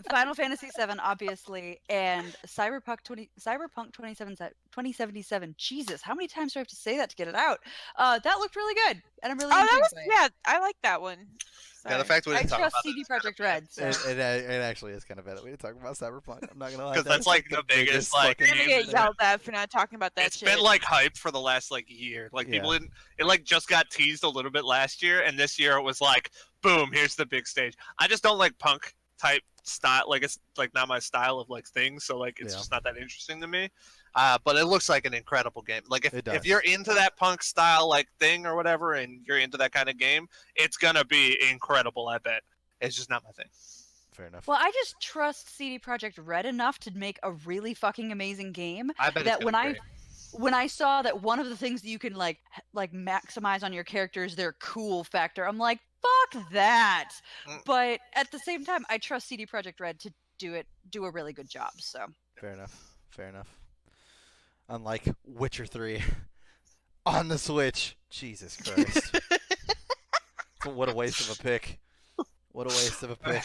Final Fantasy VII, obviously, and Cyberpunk 2077. Jesus, how many times do I have to say that to get it out? That looked really good, and I'm really Oh, that intrigued was by it. yeah. I like that one. Yeah, the Sorry. fact we I didn't talk trust about CD that is Projekt Red. So. It actually is kind of bad that we didn't talk about Cyberpunk. I'm not gonna lie. Because that's like the biggest like You're gonna game get yelled at for not talking about that It's shit. been like hype for the last like year. Like people Yeah. didn't. It like just got teased a little bit last year, and this year it was like, boom, here's the big stage. I just don't like punk type style. Like it's like not my style of like things. So like it's Yeah. just not that interesting to me. But it looks like an incredible game. Like It does. if you're into that punk style like thing or whatever, and you're into that kind of game, it's gonna be incredible. I bet. It's just not my thing. Fair enough. Well, I just trust CD Projekt Red enough to make a really fucking amazing game I bet that it's when gonna I be great. when I saw that one of the things that you can like maximize on your character is their cool factor, I'm like, fuck that. Mm. But at the same time, I trust CD Projekt Red to do a really good job. So Fair enough. Fair enough. Unlike Witcher 3 on the Switch. Jesus Christ. What a waste of a pick. What a waste of a pick.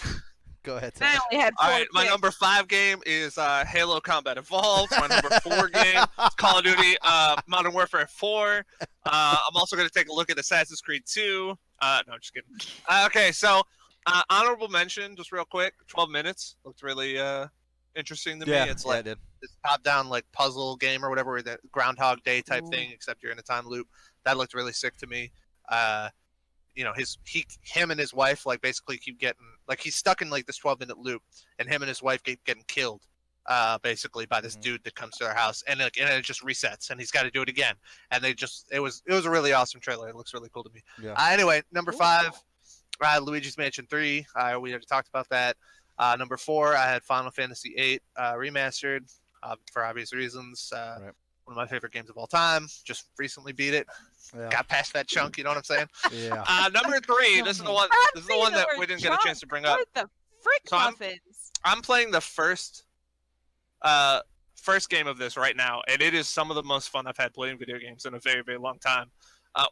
Go ahead, I Ty. only had 4 All right, my picks. number 5 game is Halo Combat Evolved. My number 4 game is Call of Duty Modern Warfare 4. I'm also going to take a look at Assassin's Creed 2. No, just kidding. Okay, so honorable mention, just real quick. 12 Minutes looked really interesting to me. It's like it did. this top-down like puzzle game or whatever, with the Groundhog Day type thing, except you're in a time loop. That looked really sick to me. You know, him and his wife like basically keep getting like he's stuck in like this 12-minute loop, and him and his wife keep getting killed, basically by this dude that comes to their house, and it just resets, and he's got to do it again, and it was a really awesome trailer. It looks really cool to me. Yeah. Anyway, number 5, Luigi's Mansion 3. We already talked about that. Number 4, I had Final Fantasy 8 remastered for obvious reasons. Right. One of my favorite games of all time. Just recently beat it. Yeah. Got past that chunk, you know what I'm saying? Yeah. Number 3, this is the one. This is the one that we didn't get a chance to bring up. What the frick, So muffins? I'm playing the first game of this right now, and it is some of the most fun I've had playing video games in a very, very long time.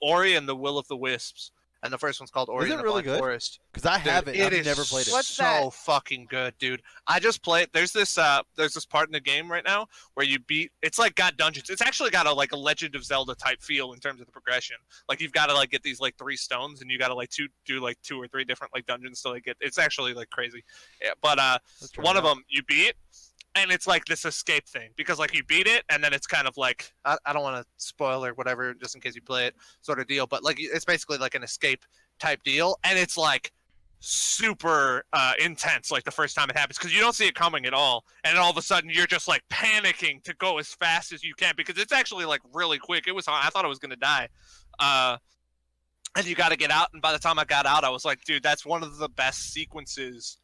Ori and the Will of the Wisps, and the first one's called Ori Is it and the really Blind good? Forest. Because I Dude, haven't. I've never played it. What's so that? fucking good, dude. I just played. There's this part in the game right now where you beat. It's like got dungeons. It's actually got a Legend of Zelda type feel in terms of the progression. Like you've got to like get these like 3 stones, and you got to like do like 2 or 3 different like dungeons to like get. It's actually like crazy. Yeah, but Let's try one it of out. them you beat, and it's like this escape thing because like you beat it, and then it's kind of like I don't want to spoil or whatever just in case you play it sort of deal, but like it's basically like an escape type deal, and it's like super intense like the first time it happens because you don't see it coming at all, and then all of a sudden you're just like panicking to go as fast as you can because it's actually like really quick. I thought I was gonna die, and you got to get out, and by the time I got out I was like, dude, that's one of the best sequences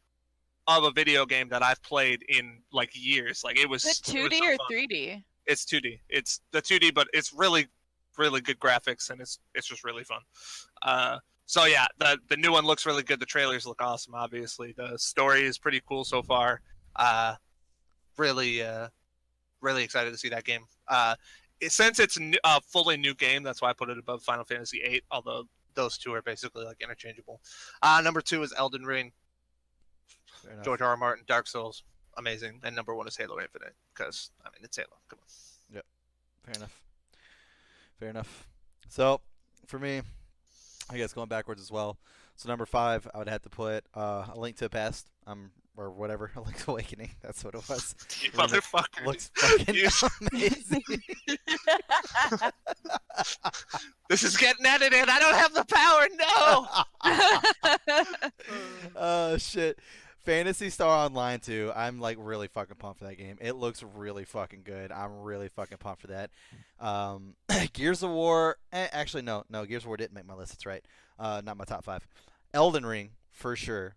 of a video game that I've played in like years. Like it was Is it it was 2D so or fun. 3D? It's 2D. It's the 2D, but it's really really good graphics, and it's just really fun. So yeah, the new one looks really good. The trailers look awesome. Obviously, the story is pretty cool so far. Really excited to see that game. Since it's a fully new game, that's why I put it above Final Fantasy VIII. Although those two are basically like interchangeable. Number 2 is Elden Ring. Fair enough. George R.R. Martin, Dark Souls, amazing. And number 1 is Halo Infinite because I mean it's Halo. Come on. Fair enough. Fair enough. So, for me, I guess going backwards as well. So number 5, I would have to put A Link to the Past, or whatever, A Link's Awakening. That's what it was. You Really motherfucker. Looks fucking You- amazing. This is getting edited. I don't have the power. No. Oh shit. Phantasy Star Online 2. I'm like really fucking pumped for that game. It looks really fucking good. I'm really fucking pumped for that. Gears of War. Actually, no. Gears of War didn't make my list. That's right. Not my top 5. Elden Ring for sure.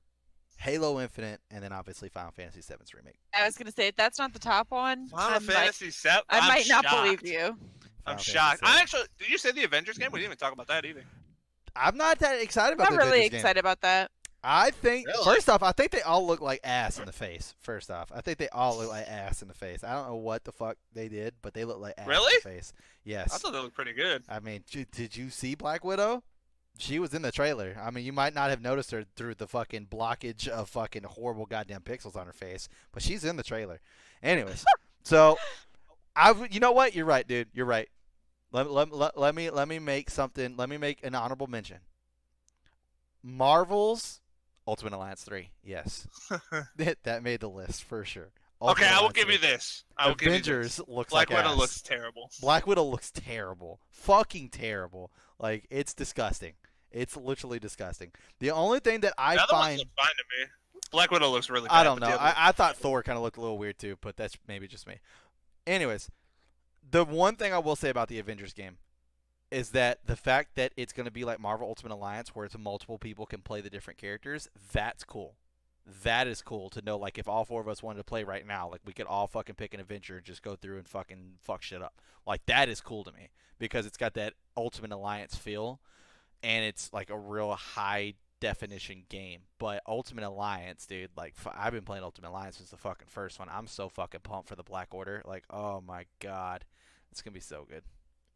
Halo Infinite, and then obviously Final Fantasy VII's remake. I was gonna say if that's not the top one. Final Fantasy VII. I might not shocked. believe you. I'm Final Fantasy shocked. VII. I actually. Did you say the Avengers game? We didn't even talk about that either. I'm not that excited about I'm the really Avengers game. excited about that. I think Really? first off, I think they all look like ass in the face. First off, I think they all look like ass in the face. I don't know what the fuck they did, but they look like ass Really? in the face. Yes. I thought they looked pretty good. I mean, did you see Black Widow? She was in the trailer. I mean, you might not have noticed her through the fucking blockage of fucking horrible goddamn pixels on her face, but she's in the trailer. Anyways, so you know what? You're right, dude. You're right. Let me make something. Let me make an honorable mention. Marvel's Ultimate Alliance 3. Yes, that made the list for sure. Okay, Ultimate I will Alliance give 3. you this. I will give you Avengers this. looks Black like Widow ass. looks terrible. Black Widow looks terrible. Fucking terrible. Like, it's disgusting. It's literally disgusting. The only thing that I The other ones find... look fine to me. Black Widow looks really bad. I don't but know. the other- I thought Thor kind of looked a little weird too, but that's maybe just me. Anyways, the one thing I will say about the Avengers game is that the fact that it's going to be like Marvel Ultimate Alliance where it's multiple people can play the different characters, that's cool. that is cool to know. Like, if all 4 of us wanted to play right now, like, we could all fucking pick an adventure and just go through and fucking fuck shit up. Like, that is cool to me because it's got that Ultimate Alliance feel, and it's like a real high definition game. But Ultimate Alliance, dude, like, I've been playing Ultimate Alliance since the fucking first one. I'm so fucking pumped for the Black Order. Like, oh my god, it's gonna be so good,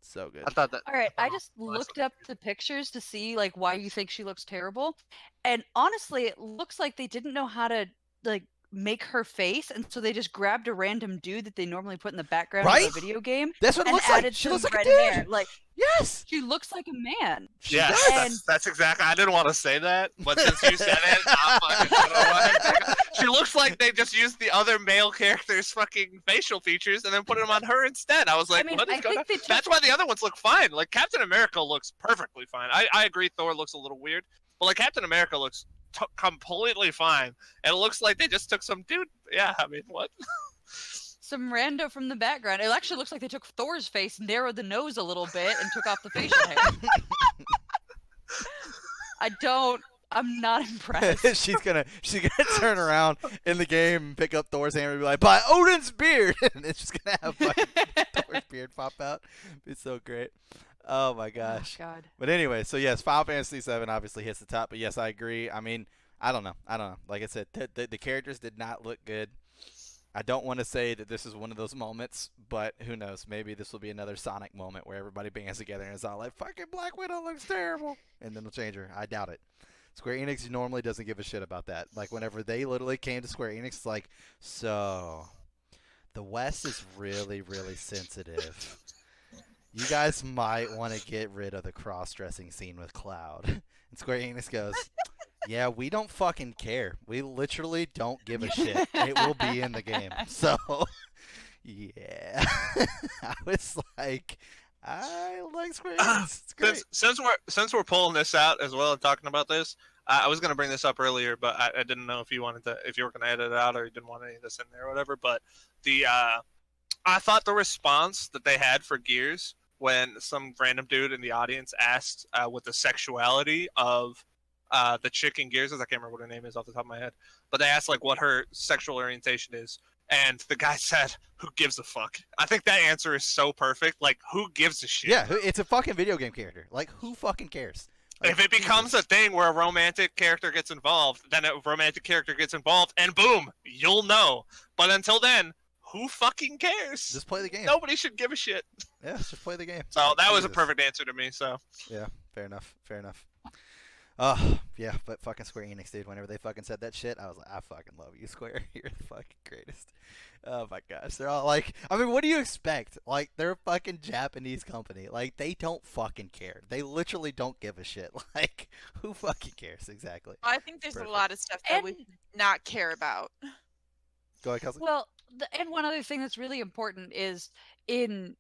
so good. I thought that. All right, I just looked up the pictures to see like why you think she looks terrible, and honestly, it looks like they didn't know how to like make her face, and so they just grabbed a random dude that they normally put in the background Right? of a video game That's what it and looks like. added She some looks like a red dude. hair. Like Yes, she looks like a man. she Yeah, does. that's exactly. I didn't want to say that, but since you said it, I'm fucking gonna go ahead. She looks like they just used the other male character's fucking facial features and then put them on her instead. I was like, I mean, what is I going on? think they took That's why the other ones look fine. Like Captain America looks perfectly fine. I agree, Thor looks a little weird, but like Captain America looks completely fine. And it looks like they just took some dude. Yeah, I mean, what? some rando from the background. It actually looks like they took Thor's face, narrowed the nose a little bit, and took off the facial hair. I'm not impressed. she's gonna turn around in the game and pick up Thor's hammer and be like, "By Odin's beard," and it's just gonna have fucking Thor's beard pop out. It's so great. Oh my gosh. Oh, God. But anyway, so yes, Final Fantasy VII obviously hits the top. But yes, I agree. I mean, I don't know. Like I said, the characters did not look good. I don't want to say that this is one of those moments, but who knows? Maybe this will be another Sonic moment where everybody bands together and it's all like, "Fucking Black Widow looks terrible," and then they'll change her. I doubt it. Square Enix normally doesn't give a shit about that. Like, whenever they literally came to Square Enix, it's like, so the West is really, really sensitive. You guys might want to get rid of the cross-dressing scene with Cloud. And Square Enix goes, yeah, we don't fucking care. We literally don't give a shit. It will be in the game. So, yeah. I was like, I like Square Enix. It's great. Since we're pulling this out as well and talking about this, I was gonna bring this up earlier, but I didn't know if you were gonna edit it out or you didn't want any of this in there or whatever. But I thought the response that they had for Gears when some random dude in the audience asked what the sexuality of the chick in Gears is, I can't remember what her name is off the top of my head, but they asked like what her sexual orientation is. And the guy said, "Who gives a fuck?" I think that answer is so perfect. Like, who gives a shit? Yeah, it's a fucking video game character. Like, who fucking cares? Like, If it becomes a thing where a romantic character gets involved, then a romantic character gets involved, and boom, you'll know. But until then, who fucking cares? just play the game. Nobody should give a shit. Yeah, just play the game. So that was a Jesus. perfect answer to me. So Yeah, fair enough. Yeah, but fucking Square Enix, dude. Whenever they fucking said that shit, I was like, I fucking love you, Square. You're the fucking greatest. Oh my gosh, they're all like, I mean, what do you expect? Like, they're a fucking Japanese company. Like, they don't fucking care. They literally don't give a shit. Like, who fucking cares? Exactly. I think there's Perfect. a lot of stuff that we And- not care about. Go ahead, Kelsey. Well, and one other thing that's really important is in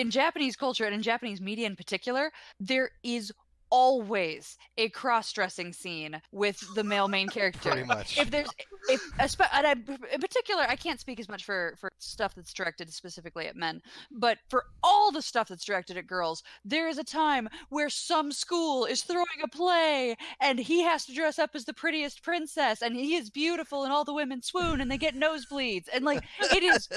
Japanese culture and in Japanese media in particular, there is always a cross-dressing scene with the male main character. Pretty much. In particular, I can't speak as much for stuff that's directed specifically at men, but for all the stuff that's directed at girls, there is a time where some school is throwing a play and he has to dress up as the prettiest princess and he is beautiful and all the women swoon and they get nosebleeds and like it is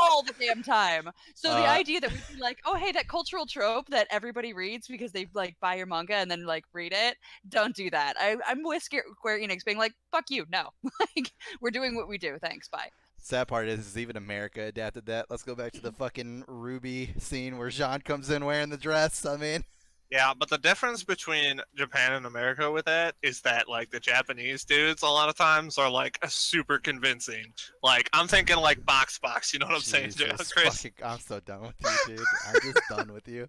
all the damn time. So the idea that we'd be like, oh hey, that cultural trope that everybody reads because they like buy your manga and then like read it, don't do that. I'm with Square Enix being like, fuck you, no. Like, we're doing what we do, thanks, bye. Sad part is even America adapted that. Let's go back to the fucking Ruby scene where Jean comes in wearing the dress. I mean, yeah, but the difference between Japan and America with that is that like the Japanese dudes a lot of times are like super convincing. Like I'm thinking like box, you know what I'm saying, Jesus Chris? fucking, I'm so done with you, dude. I'm just done with you.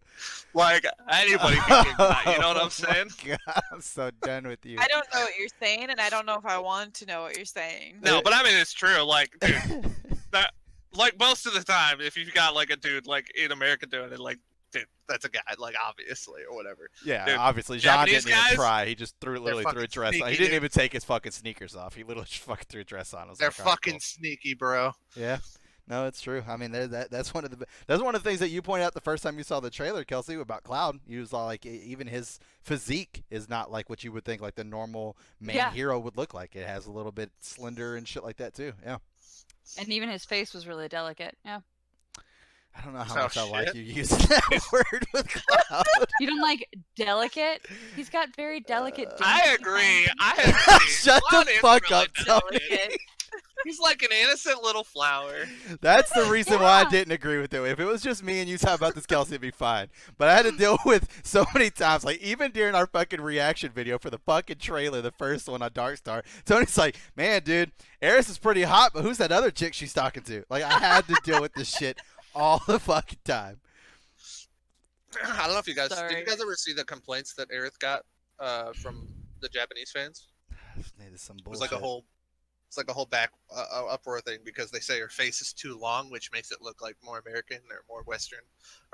Like anybody can get that, you know what I'm saying? Oh my God, I'm so done with you. I don't know what you're saying, and I don't know if I want to know what you're saying. No, but I mean it's true. Like, dude, that like most of the time, if you've got like a dude like in America doing it, like, dude, that's a guy, like obviously or whatever. Yeah, Dude, obviously, Jean Japanese didn't even guys, try. He just literally threw a fucking dress on. He sneaky, didn't dude. even take his fucking sneakers off. He literally just fucking threw a dress on. I was They're like, all right, fucking cool. sneaky, bro. Yeah. No, it's true. I mean, that's one of the things that you pointed out the first time you saw the trailer, Kelsey, about Cloud. You was all like, even his physique is not like what you would think like the normal main hero would look like. It has a little bit slender and shit like that too. Yeah. And even his face was really delicate. Yeah. I don't know how much I like you using that word with Cloud. You don't like delicate? He's got very delicate. I agree. I agree. Shut Cloud the is fuck really up, Tony. delicate. He's like an innocent little flower. That's the reason why I didn't agree with it. If it was just me and you talking about this, Kelsey, it'd be fine. But I had to deal with so many times, like even during our fucking reaction video for the fucking trailer, the first one on DarkStar, Tony's like, man, dude, Eris is pretty hot, but who's that other chick she's talking to? Like, I had to deal with this shit all the fucking time. I don't know if you guys Sorry. did. You guys ever see the complaints that Aerith got from the Japanese fans? It's some It bullshit. was like a whole, back uproar thing because they say her face is too long, which makes it look like more American or more Western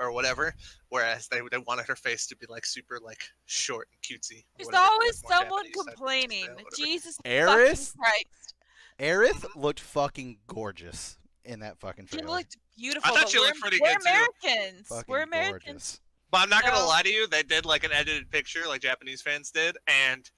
or whatever. Whereas they wanted her face to be like super like short and cutesy. or There's whatever, always like more someone Japanese type complaining. style, whatever. Jesus Eris? fucking Christ. Aerith looked fucking gorgeous in that fucking She trailer. looked beautiful. I thought but she we're, looked pretty we're good, too. Americans. Fucking We're Americans. gorgeous. But I'm not gonna No. lie to you, they did like an edited picture like Japanese fans did, and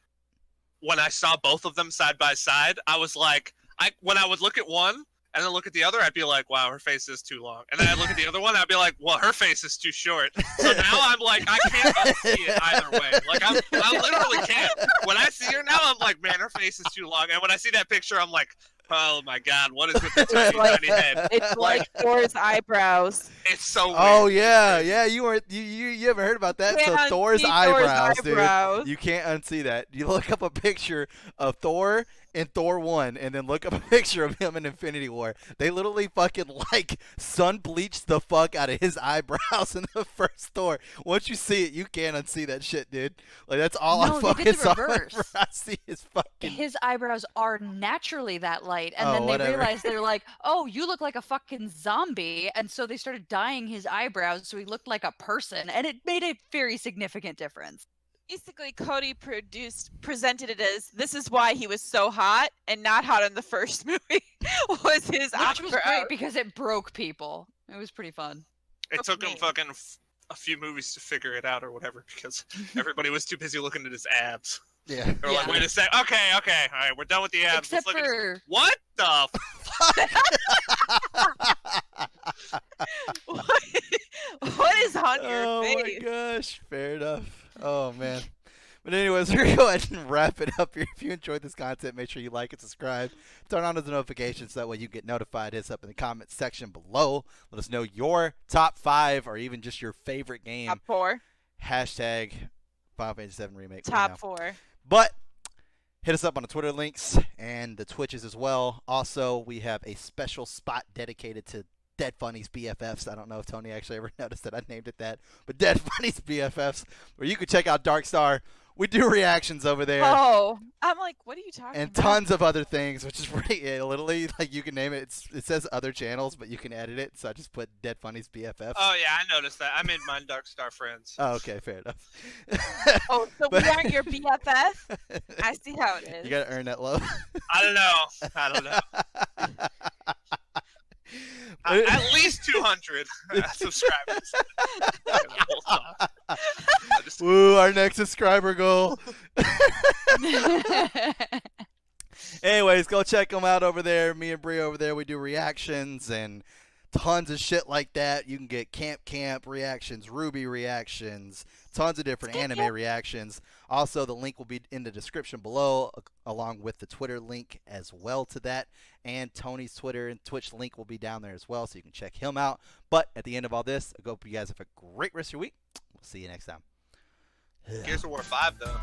when I saw both of them side by side, I was like, when I would look at one and then look at the other, I'd be like, wow, her face is too long. And then I'd look at the other one, I'd be like, well, her face is too short. So now I'm like, I can't unsee it either way. Like I literally can't. When I see her now, I'm like, man, her face is too long. And when I see that picture, I'm like, oh my god, what is with the tiny, Like- tiny head? It's like Thor's eyebrows. It's so weird. Oh yeah, you haven't heard about that? So Can't Thor's unsee eyebrows, eyebrows. dude. You can't unsee that. You look up a picture of Thor in Thor 1 and then look up a picture of him in Infinity War. They literally fucking like sun bleached the fuck out of his eyebrows in the first Thor. Once you see it, you can't unsee that shit, dude. Like that's all No, I they fucking did the saw reverse. whenever I see his fucking His eyebrows are naturally that light, and Oh, then they whatever. realized they're like, "Oh, you look like a fucking zombie," and so they started dyeing his eyebrows so he looked like a person, and it made a very significant difference. Basically, Cody presented it as this is why he was so hot and not hot in the first movie was his Which was eyebrows. great because it broke people. It was pretty fun. It took him Okay. fucking a few movies to figure it out or whatever because everybody was too busy looking at his abs. yeah. They were like, Yeah. wait a sec. Okay, all right, we're done with the abs. Except Let's look at his... for What the What is on your Oh my face? gosh, fair enough. Oh man. But anyways, we're gonna go ahead and wrap it up here. If you enjoyed this content, make sure you like and subscribe. Turn on the notifications so that way you get notified. Hit us up in the comment section below. Let us know your top 5 or even just your favorite game. Top 4. Hashtag Final Fantasy VII Remake. right Top now. 4. But hit us up on the Twitter links and the Twitches as well. Also, we have a special spot dedicated to Dead Funny's BFFs. I don't know if Tony actually ever noticed that I named it that, but Dead Funny's BFFs, where you can check out DarkStar. We do reactions over there. Oh, I'm like, what are you talking And about? tons of other things, which is pretty, literally, like, you can name it. It says other channels, but you can edit it, so I just put Dead Funny's BFFs. Oh yeah, I noticed that. I made mine DarkStar Friends. Oh, okay, fair enough. Oh, so But- we aren't your BFF? I see how it is. You gotta earn that love. I don't know. At least 200 subscribers. Woo, our next subscriber goal. Anyways, go check them out over there. Me and Brie over there, we do reactions and tons of shit like that. You can get Camp reactions, Ruby reactions, tons of different anime reactions. Also, the link will be in the description below, along with the Twitter link as well to that. And Tony's Twitter and Twitch link will be down there as well, so you can check him out. But at the end of all this, I hope you guys have a great rest of your week. We'll see you next time. Gears of War 5 though.